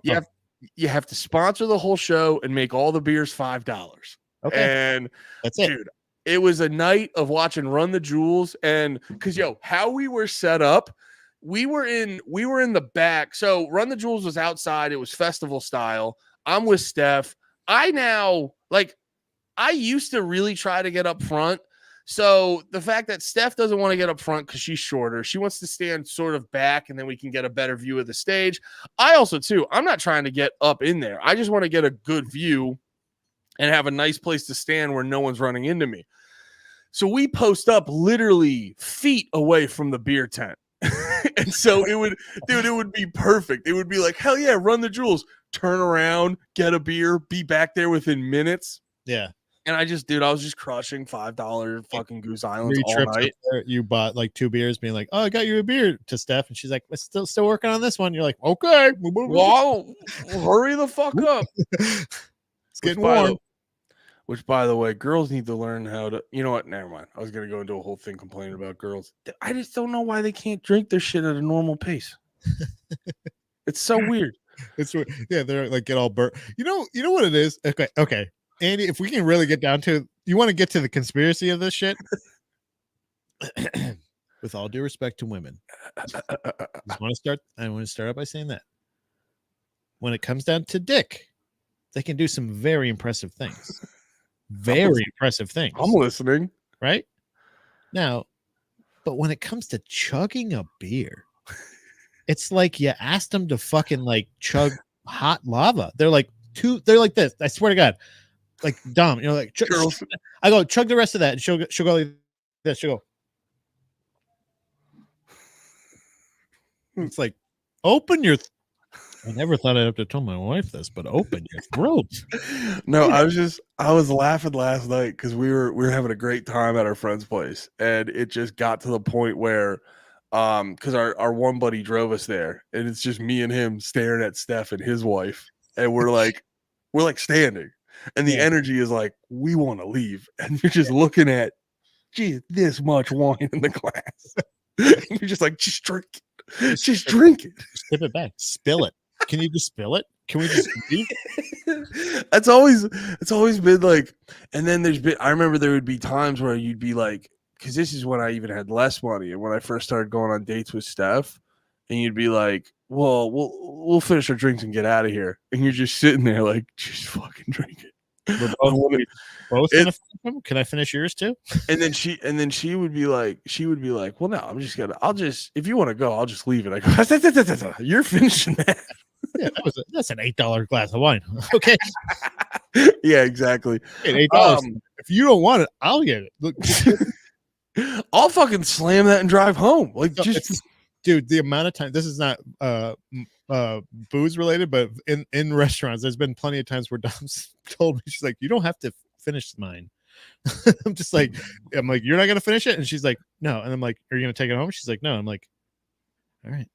You have to sponsor the whole show and make all the beers $5. Okay. And that's it. Dude, it was a night of watching Run the Jewels, and because how we were set up. We were in the back. So Run the Jewels was outside. It was festival style. I'm with Steph. I used to really try to get up front. So the fact that Steph doesn't want to get up front because she's shorter, she wants to stand sort of back, and then we can get a better view of the stage. I also, too, I'm not trying to get up in there. I just want to get a good view and have a nice place to stand where no one's running into me. So we post up literally feet away from the beer tent. And so it would be perfect. It would be like, hell yeah, Run the Jewels, turn around, get a beer, be back there within minutes. Yeah. And I was just crushing $5 fucking Goose Islands 3 all trips up night. there, you bought like 2 beers, being like, "Oh, I got you a beer," to Steph, and she's like, "I'm still working on this one." You're like, "Okay, Whoa, hurry the fuck up. it's getting warm." Which, by the way, girls need to learn how to. You know what? Never mind. I was gonna go into a whole thing complaining about girls. I just don't know why they can't drink their shit at a normal pace. It's so weird. It's yeah, they're like get all burnt. You know what it is? Okay, Andy, if we can really get down to, you want to get to the conspiracy of this shit. With all due respect to women, I want to start out by saying that when it comes down to dick, they can do some very impressive things. Very impressive things. I'm listening. Right now, but when it comes to chugging a beer, it's like you asked them to fucking like chug hot lava. They're like this. I swear to God, like Dom, like I go chug the rest of that, and she'll go like this. She'll go. It's like, open your. I never thought I'd have to tell my wife this, but open your throat. No, I was laughing last night because we were having a great time at our friend's place, and it just got to the point where, because our one buddy drove us there, and it's just me and him staring at Steph and his wife, and we're like standing, and the energy is like we want to leave, and you're just looking at, gee, this much wine in the glass, and you're just like, just drink it, just drink it, Tip it back, spill it. Can you just spill it? Can we just leave? It's always been like, and then I remember there would be times where you'd be like, because this is when I even had less money, and when I first started going on dates with Steph, and you'd be like, well, we'll finish our drinks and get out of here, and you're just sitting there like, just fucking drink it. We're both gonna finish them? Can I finish yours too? And then she would be like, well, no, if you want to go, I'll just leave it. I go, you're finishing that. Yeah, that's an $8 glass of wine. Okay. Yeah, exactly. $8. If you don't want it, I'll get it. Look, I'll fucking slam that and drive home. Like, dude, the amount of time, this is not booze related, but in restaurants, there's been plenty of times where Dom's told me, she's like, you don't have to finish mine. I'm like, you're not gonna finish it, and she's like, no, and I'm like, are you gonna take it home? She's like, no. I'm like, all right.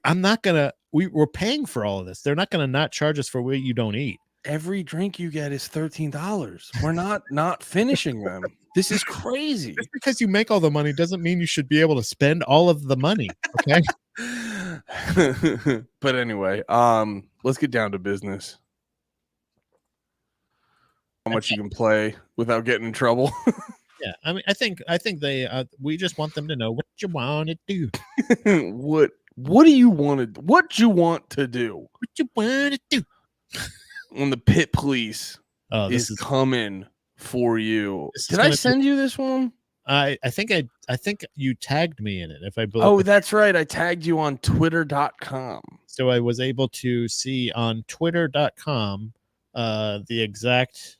I'm not gonna. We're paying for all of this. They're not gonna not charge us for what you don't eat. Every drink you get is $13. We're not finishing them. This is crazy. Just because you make all the money doesn't mean you should be able to spend all of the money. Okay. But anyway, let's get down to business. How much you can play without getting in trouble. Yeah, I mean, I think they. We just want them to know what you want to do. What do you want to? What you want to do? What you want to do? When the pit police is coming for you. Did I send you this one? I think you tagged me in it. If I believe. Oh, that's right. I tagged you on Twitter.com. So I was able to see on Twitter.com the exact.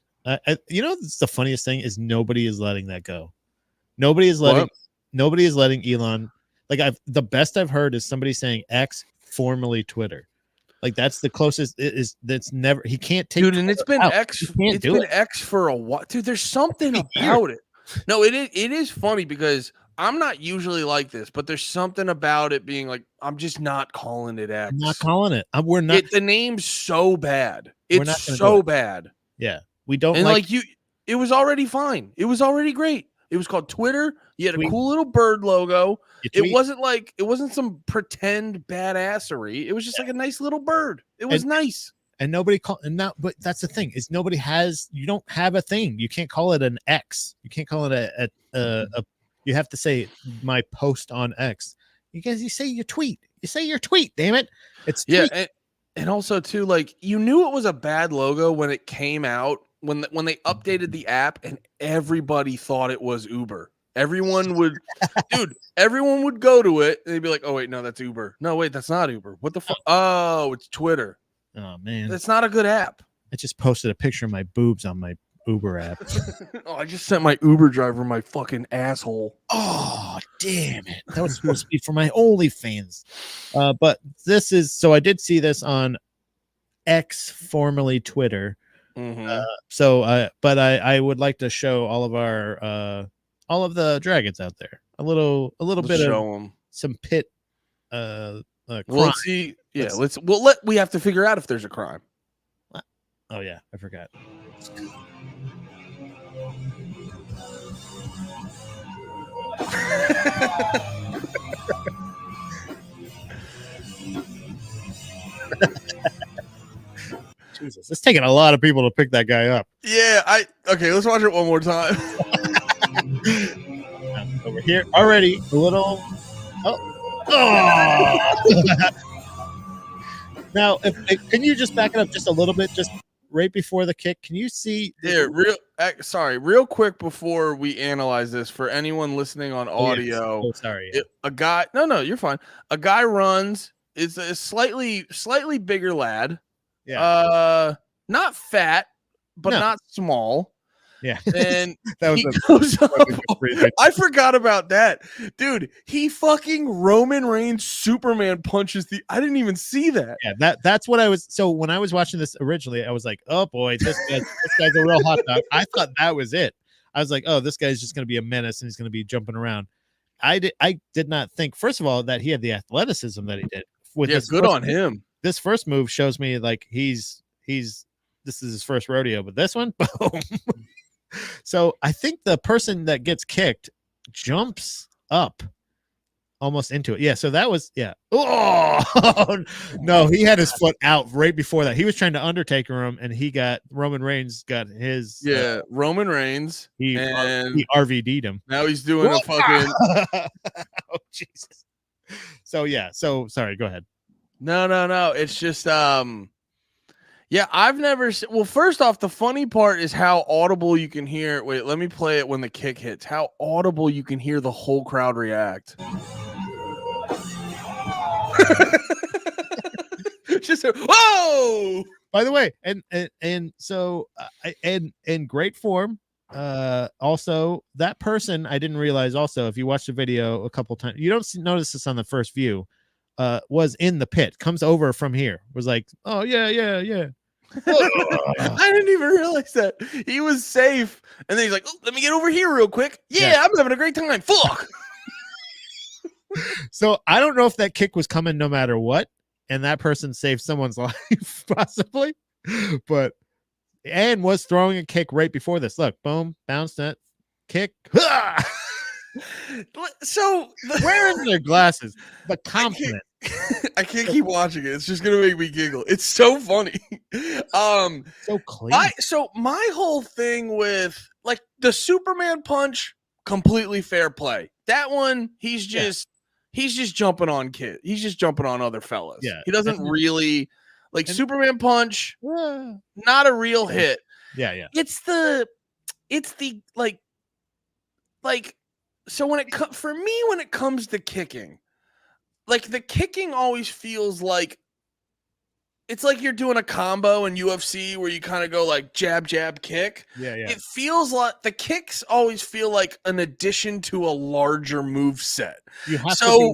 It's the funniest thing is nobody is letting that go. Nobody is letting Elon. Like the best I've heard is somebody saying X, formerly Twitter. Like that's the closest that's never, he can't take. Dude, and it's been out. X. It's been X for a while. Dude, there's something about it. No, it is funny because I'm not usually like this, but there's something about it being like, I'm just not calling it X. I'm not calling it. We're not. The name's so bad. It's so bad. Yeah. We don't, and like you, it was already fine. It was already great. It was called Twitter. You had a cool little bird logo. It wasn't some pretend badassery. It was just like a nice little bird. It was nice. And nobody but that's the thing is you don't have a thing. You can't call it an X. You can't call it you have to say my post on X. You say your tweet. You say your tweet, damn it. It's tweet. Yeah. And also too, like you knew it was a bad logo when it came out. When they updated the app and everybody thought it was Uber. Everyone would go to it and they'd be like, oh wait, no, that's Uber. No, wait, that's not Uber. What the fuck? Oh, it's Twitter. Oh man. That's not a good app. I just posted a picture of my boobs on my Uber app. Oh, I just sent my Uber driver my fucking asshole. Oh, damn it. That was supposed to be for my OnlyFans. But I did see this on X, formerly Twitter. Mhm. But I would like to show all of the dragons out there a little Let's bit of show them. some pit Well, crime. let's see. Yeah, Let's- we have to figure out if there's a crime. Oh yeah, I forgot. Jesus, it's taking a lot of people to pick that guy up. Yeah, okay, let's watch it one more time. Over here already a little. Oh. Now, can you just back it up just a little bit, just right before the kick? Can you see? Here, real quick before we analyze this, for anyone listening on audio, Oh, sorry. a guy. No, you're fine. A guy runs. Is a slightly bigger lad. Yeah. Not fat, but No. not small. Yeah. And That was he a- goes up. Right. I forgot about that, dude. He fucking Roman Reigns Superman punches the. I didn't even see that. Yeah, that's what I was. So when I was watching this originally, I was like, "Oh boy, this guy's a real hot dog." I thought that was it. I was like, "Oh, this guy's just going to be a menace and he's going to be jumping around." I did not think, first of all, that he had the athleticism that he did. With Yeah, good on him. This first move shows me like this is his first rodeo, but this one, boom. So I think the person that gets kicked jumps up almost into it. Yeah. So that was, yeah. Oh, no, he had his foot out right before that. He was trying to Undertaker him, and Roman Reigns got his. Yeah, Roman Reigns. He And RVD'd him. now he's doing a fucking. Oh, Jesus. So, yeah. So, sorry. Go ahead. No. It's just yeah, I've never well, first off, the funny part is how audible you can hear. Wait, let me play it when the kick hits. How audible you can hear the whole crowd react. Just whoa! By the way, and so in great form. Also, that person, I didn't realize also, if you watch the video a couple times, you don't notice this on the first view, was in the pit, comes over from here, was like, oh yeah. I didn't even realize that he was safe, and then he's like, oh, let me get over here real quick. Yeah, I'm having a great time. Fuck. So I don't know if that kick was coming no matter what, and that person saved someone's life possibly, but and was throwing a kick right before this. Look, boom, bounce net, kick. So wearing their glasses, but confident. I can't keep watching it. It's just gonna make me giggle. It's so funny. So clean. So my whole thing with like the Superman punch, completely fair play. That one, he's just jumping on kids. He's just jumping on other fellas. Yeah. He doesn't really like Superman punch. Not a real hit. Yeah. It's the like so when it comes to kicking, like the kicking always feels like it's like you're doing a combo in UFC where you kind of go like jab, kick. Yeah. It feels like the kicks always feel like an addition to a larger move set.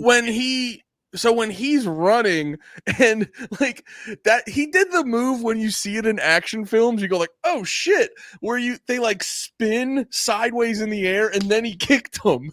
When he's running and like that, he did the move when you see it in action films, you go like, oh shit, where they like spin sideways in the air and then he kicked him.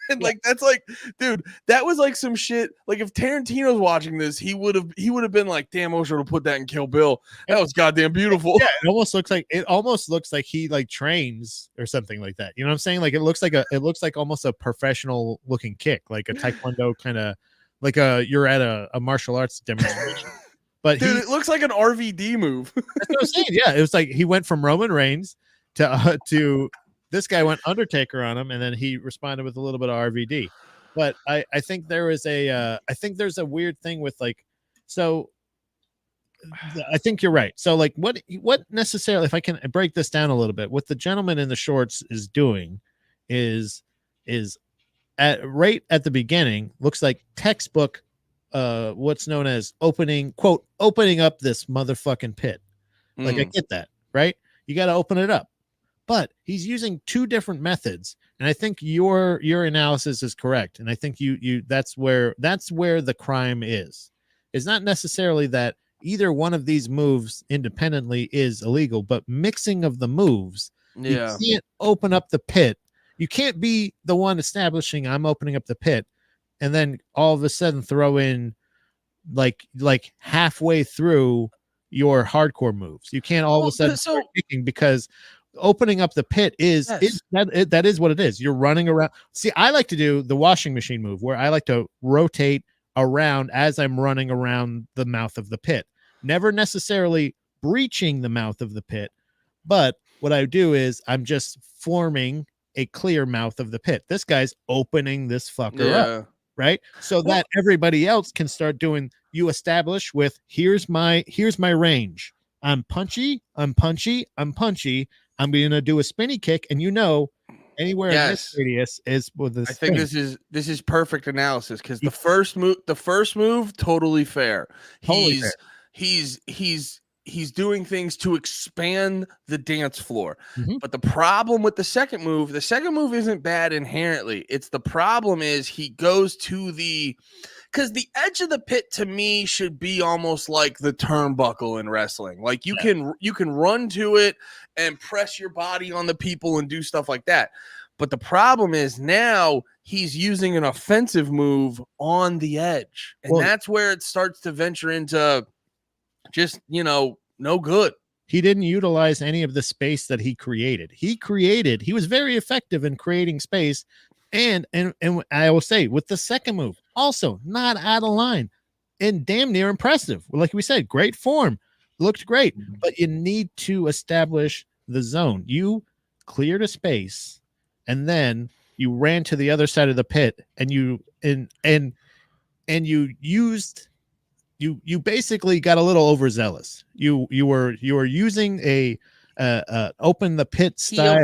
And like that's like, dude, that was like some shit. Like if Tarantino's watching this, he would have been like, damn, I wish I would have put that in Kill Bill. That was goddamn beautiful. Yeah, it almost looks like he like trains or something like that. You know what I'm saying? Like it looks like almost a professional looking kick, like a taekwondo kind of, like you're at a martial arts demonstration. But dude, it looks like an RVD move. That's what I'm saying. Yeah, it was like he went from Roman Reigns to this guy went Undertaker on him, and then he responded with a little bit of RVD. But I think there's a weird thing with like, so I think you're right. So like what necessarily, if I can break this down a little bit, what the gentleman in the shorts is doing is right at the beginning looks like textbook what's known as opening up this motherfucking pit. Like I get that, right? You got to open it up. But he's using two different methods, and I think your analysis is correct. And I think you that's where the crime is. It's not necessarily that either one of these moves independently is illegal, but mixing of the moves, Yeah. you can't open up the pit. You can't be the one establishing I'm opening up the pit and then all of a sudden throw in like halfway through your hardcore moves. You can't all of a sudden start kicking, because opening up the pit is that is what it is. You're running around. See, I like to do the washing machine move where I like to rotate around as I'm running around the mouth of the pit, never necessarily breaching the mouth of the pit, but what I do is I'm just forming a clear mouth of the pit. This guy's opening this fucker up, right? So that everybody else can start doing. You establish with here's my range. I'm punchy. I'm going to do a spinny kick, and anywhere in this radius is with this. I think this is perfect analysis, because the first move, totally fair. He's doing things to expand the dance floor. Mm-hmm. But the problem with the second move isn't bad inherently. It's the problem is he goes to because the edge of the pit to me should be almost like the turnbuckle in wrestling. Like you can run to it and press your body on the people and do stuff like that. But the problem is now he's using an offensive move on the edge. And that's where it starts to venture into just, no good. He didn't utilize any of the space that he created. He was very effective in creating space. And I will say with the second move, also not out of line and damn near impressive. Like we said, great form, looked great, but you need to establish the zone. You cleared a space and then you ran to the other side of the pit and you basically got a little overzealous. You were using a open the pit style.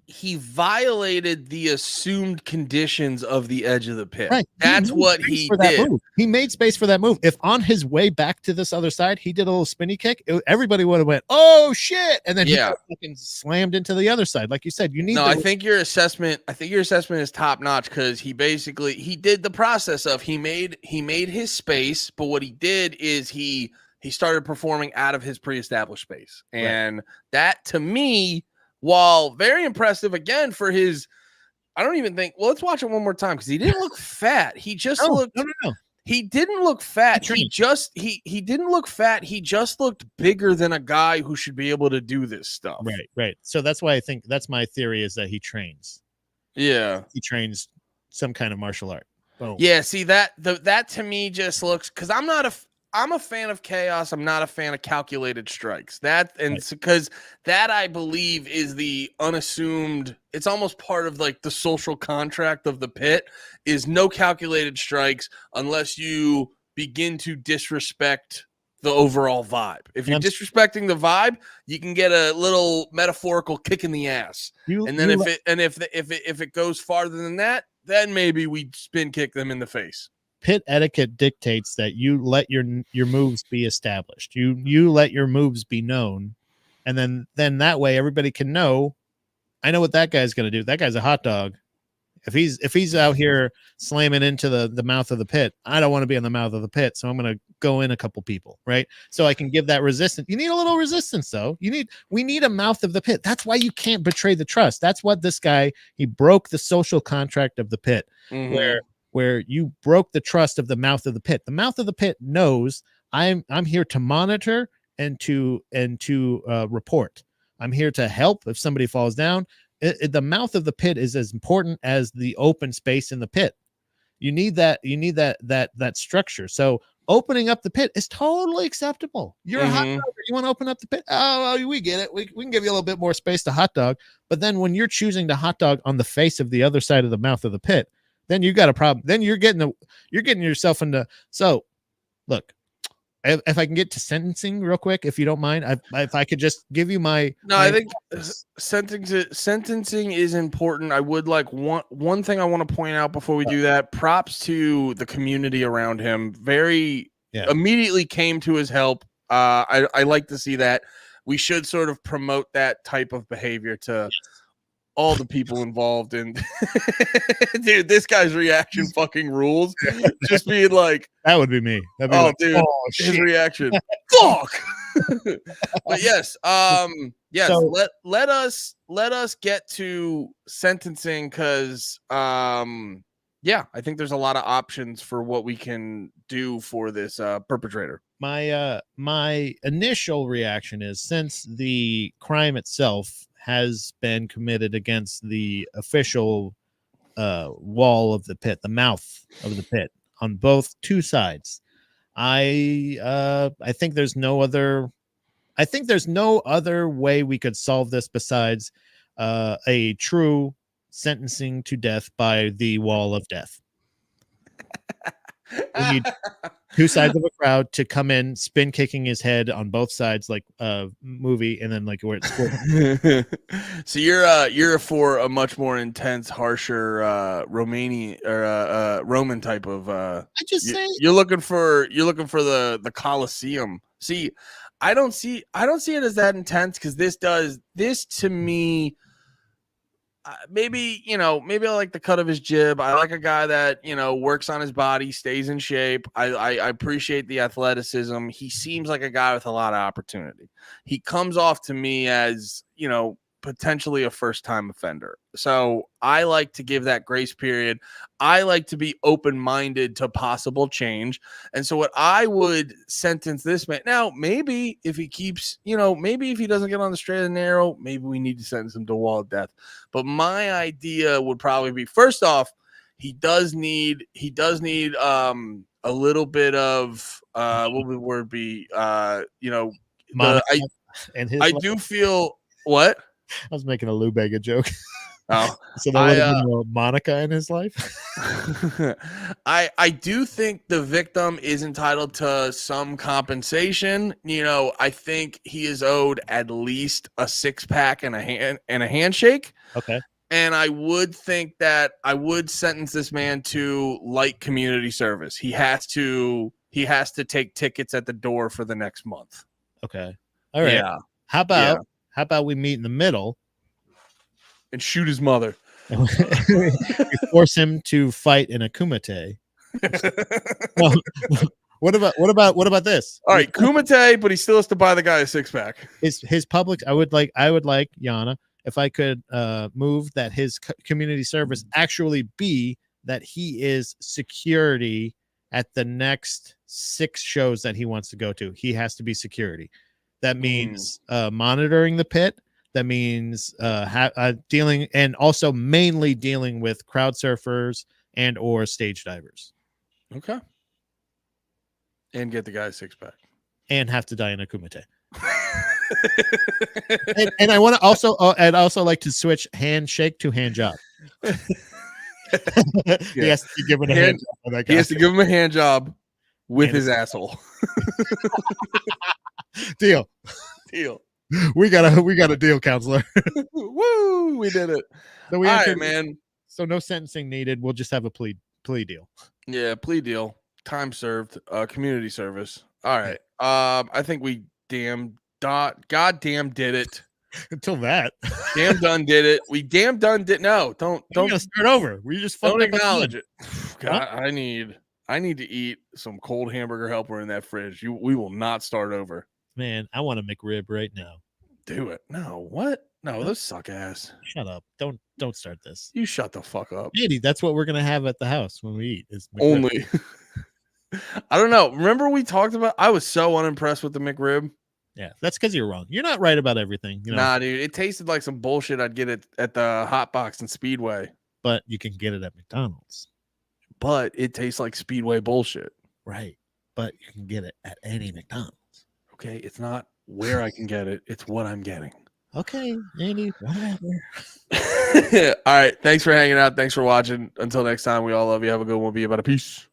He violated the assumed conditions of the edge of the pit. Right. That's what he did. He made space for that move. If on his way back to this other side, he did a little spinny kick, everybody would have went, "Oh shit!" And then he fucking slammed into the other side. Like you said, you need. No, I think your assessment is top notch, because he did the process of he made his space, but what he did is he started performing out of his pre-established space, and that to me, while very impressive again for his, I don't even think. Well, let's watch it one more time, because he didn't look fat. He just looked. No. He didn't look fat. He didn't look fat. He just looked bigger than a guy who should be able to do this stuff. Right. So that's why I think that's my theory, is that he trains. Yeah, he trains some kind of martial art. Boom. Yeah. See that to me just looks, because I'm a fan of chaos. I'm not a fan of calculated strikes. Because that I believe is the unassumed. It's almost part of like the social contract of the pit, is no calculated strikes unless you begin to disrespect the overall vibe. If you're disrespecting the vibe, you can get a little metaphorical kick in the ass. If it goes farther than that, then maybe we spin kick them in the face. Pit etiquette dictates that you let your moves be established. You let your moves be known, and then that way everybody can know. I know what that guy's going to do. That guy's a hot dog. If he's out here slamming into the mouth of the pit, I don't want to be in the mouth of the pit, so I'm going to go in a couple people, right? So I can give that resistance. You need a little resistance, though. We need a mouth of the pit. That's why you can't betray the trust. That's what this guy, he broke the social contract of the pit, where you broke the trust of the mouth of the pit. The mouth of the pit knows I'm here to monitor and to report. I'm here to help if somebody falls down. The mouth of the pit is as important as the open space in the pit. You need that structure. So opening up the pit is totally acceptable. You're a hot dog. You want to open up the pit? Oh, we get it. We can give you a little bit more space to hot dog. But then when you're choosing to hot dog on the face of the other side of the mouth of the pit, then you got a problem. Then you're getting yourself into. So look, if I can get to sentencing real quick, if you don't mind, if I could just give you my. No, I think sentencing is important. I would like one thing I want to point out before we do that. Props to the community around him. Immediately came to his help. I like to see that. We should sort of promote that type of behavior to all the people involved in dude, this guy's reaction fucking rules. Just being like, That would be me. That'd be oh, like, dude, oh his shit. reaction. Fuck. But yes, yes, So- let us get to sentencing because yeah, I think there's a lot of options for what we can do for this perpetrator. My initial reaction is, since the crime itself has been committed against the official wall of the pit, the mouth of the pit, on both two sides, I think there's no other way we could solve this besides a true sentencing to death by the wall of death. We need two sides of a crowd to come in, spin kicking his head on both sides like a movie, and then like where it's So you're for a much more intense, harsher Romanian or Roman type of I just say you're looking for the Colosseum. See, I don't see it as that intense because this to me. Maybe I like the cut of his jib. I like a guy that works on his body, stays in shape. I appreciate the athleticism. He seems like a guy with a lot of opportunity. He comes off to me as potentially a first-time offender. So I like to give that grace period. I like to be open-minded to possible change. And so what I would sentence this man now, maybe if he keeps, maybe if he doesn't get on the straight and narrow, maybe we need to sentence him to a wall of death. But my idea would probably be, first off, he does need a little bit of what would the word be? Monica and his I life. do feel what? I was making a Lou Bega joke. Oh, So there would have been a Monica in his life. I do think the victim is entitled to some compensation. I think he is owed at least a 6-pack and a handshake. Okay. And I would think that I would sentence this man to light community service. He has to take tickets at the door for the next month. Okay. All right. Yeah. How about we meet in the middle And shoot his mother. and we force him to fight in a kumite? Well, what about this? All right, Kumite, but he still has to buy the guy a 6-pack. His public. I would like Yana, if I could move that his community service actually be that he is security at the next 6 shows that he wants to go to. He has to be security. That means monitoring the pit. That means dealing, and also mainly dealing with crowd surfers and or stage divers. Okay. And get the guy a 6-pack. And have to die in a kumite. and I want to also, I'd also like to switch handshake to hand job. He has to be given a hand job for that guy. He has to give him a hand job with his asshole. Deal. We got a deal, counselor. Woo! We did it. So All right, man. So no sentencing needed. We'll just have a plea deal. Yeah, plea deal. Time served. Community service. All right. I think we goddamn did it. Until that, Damn done did it. We damn done did. No, don't start over. We just don't fucked up acknowledge again. it. God, I need to eat some cold hamburger helper in that fridge. We will not start over. Man, I want a McRib right now. Do it. No, what? No, those suck ass. Shut up. Don't start this. You shut the fuck up. Katie, that's what we're gonna have at the house when we eat. Is McRib. Only. I don't know. Remember we talked about? I was so unimpressed with the McRib. Yeah, that's because you're wrong. You're not right about everything. Nah, dude, it tasted like some bullshit I'd get it at the Hot Box and Speedway. But you can get it at McDonald's. But it tastes like Speedway bullshit. Right. But you can get it at any McDonald's. Okay, it's not where I can get it. It's what I'm getting. Okay, Andy, whatever. All right. Thanks for hanging out. Thanks for watching. Until next time, we all love you. Have a good one. Be about a peace.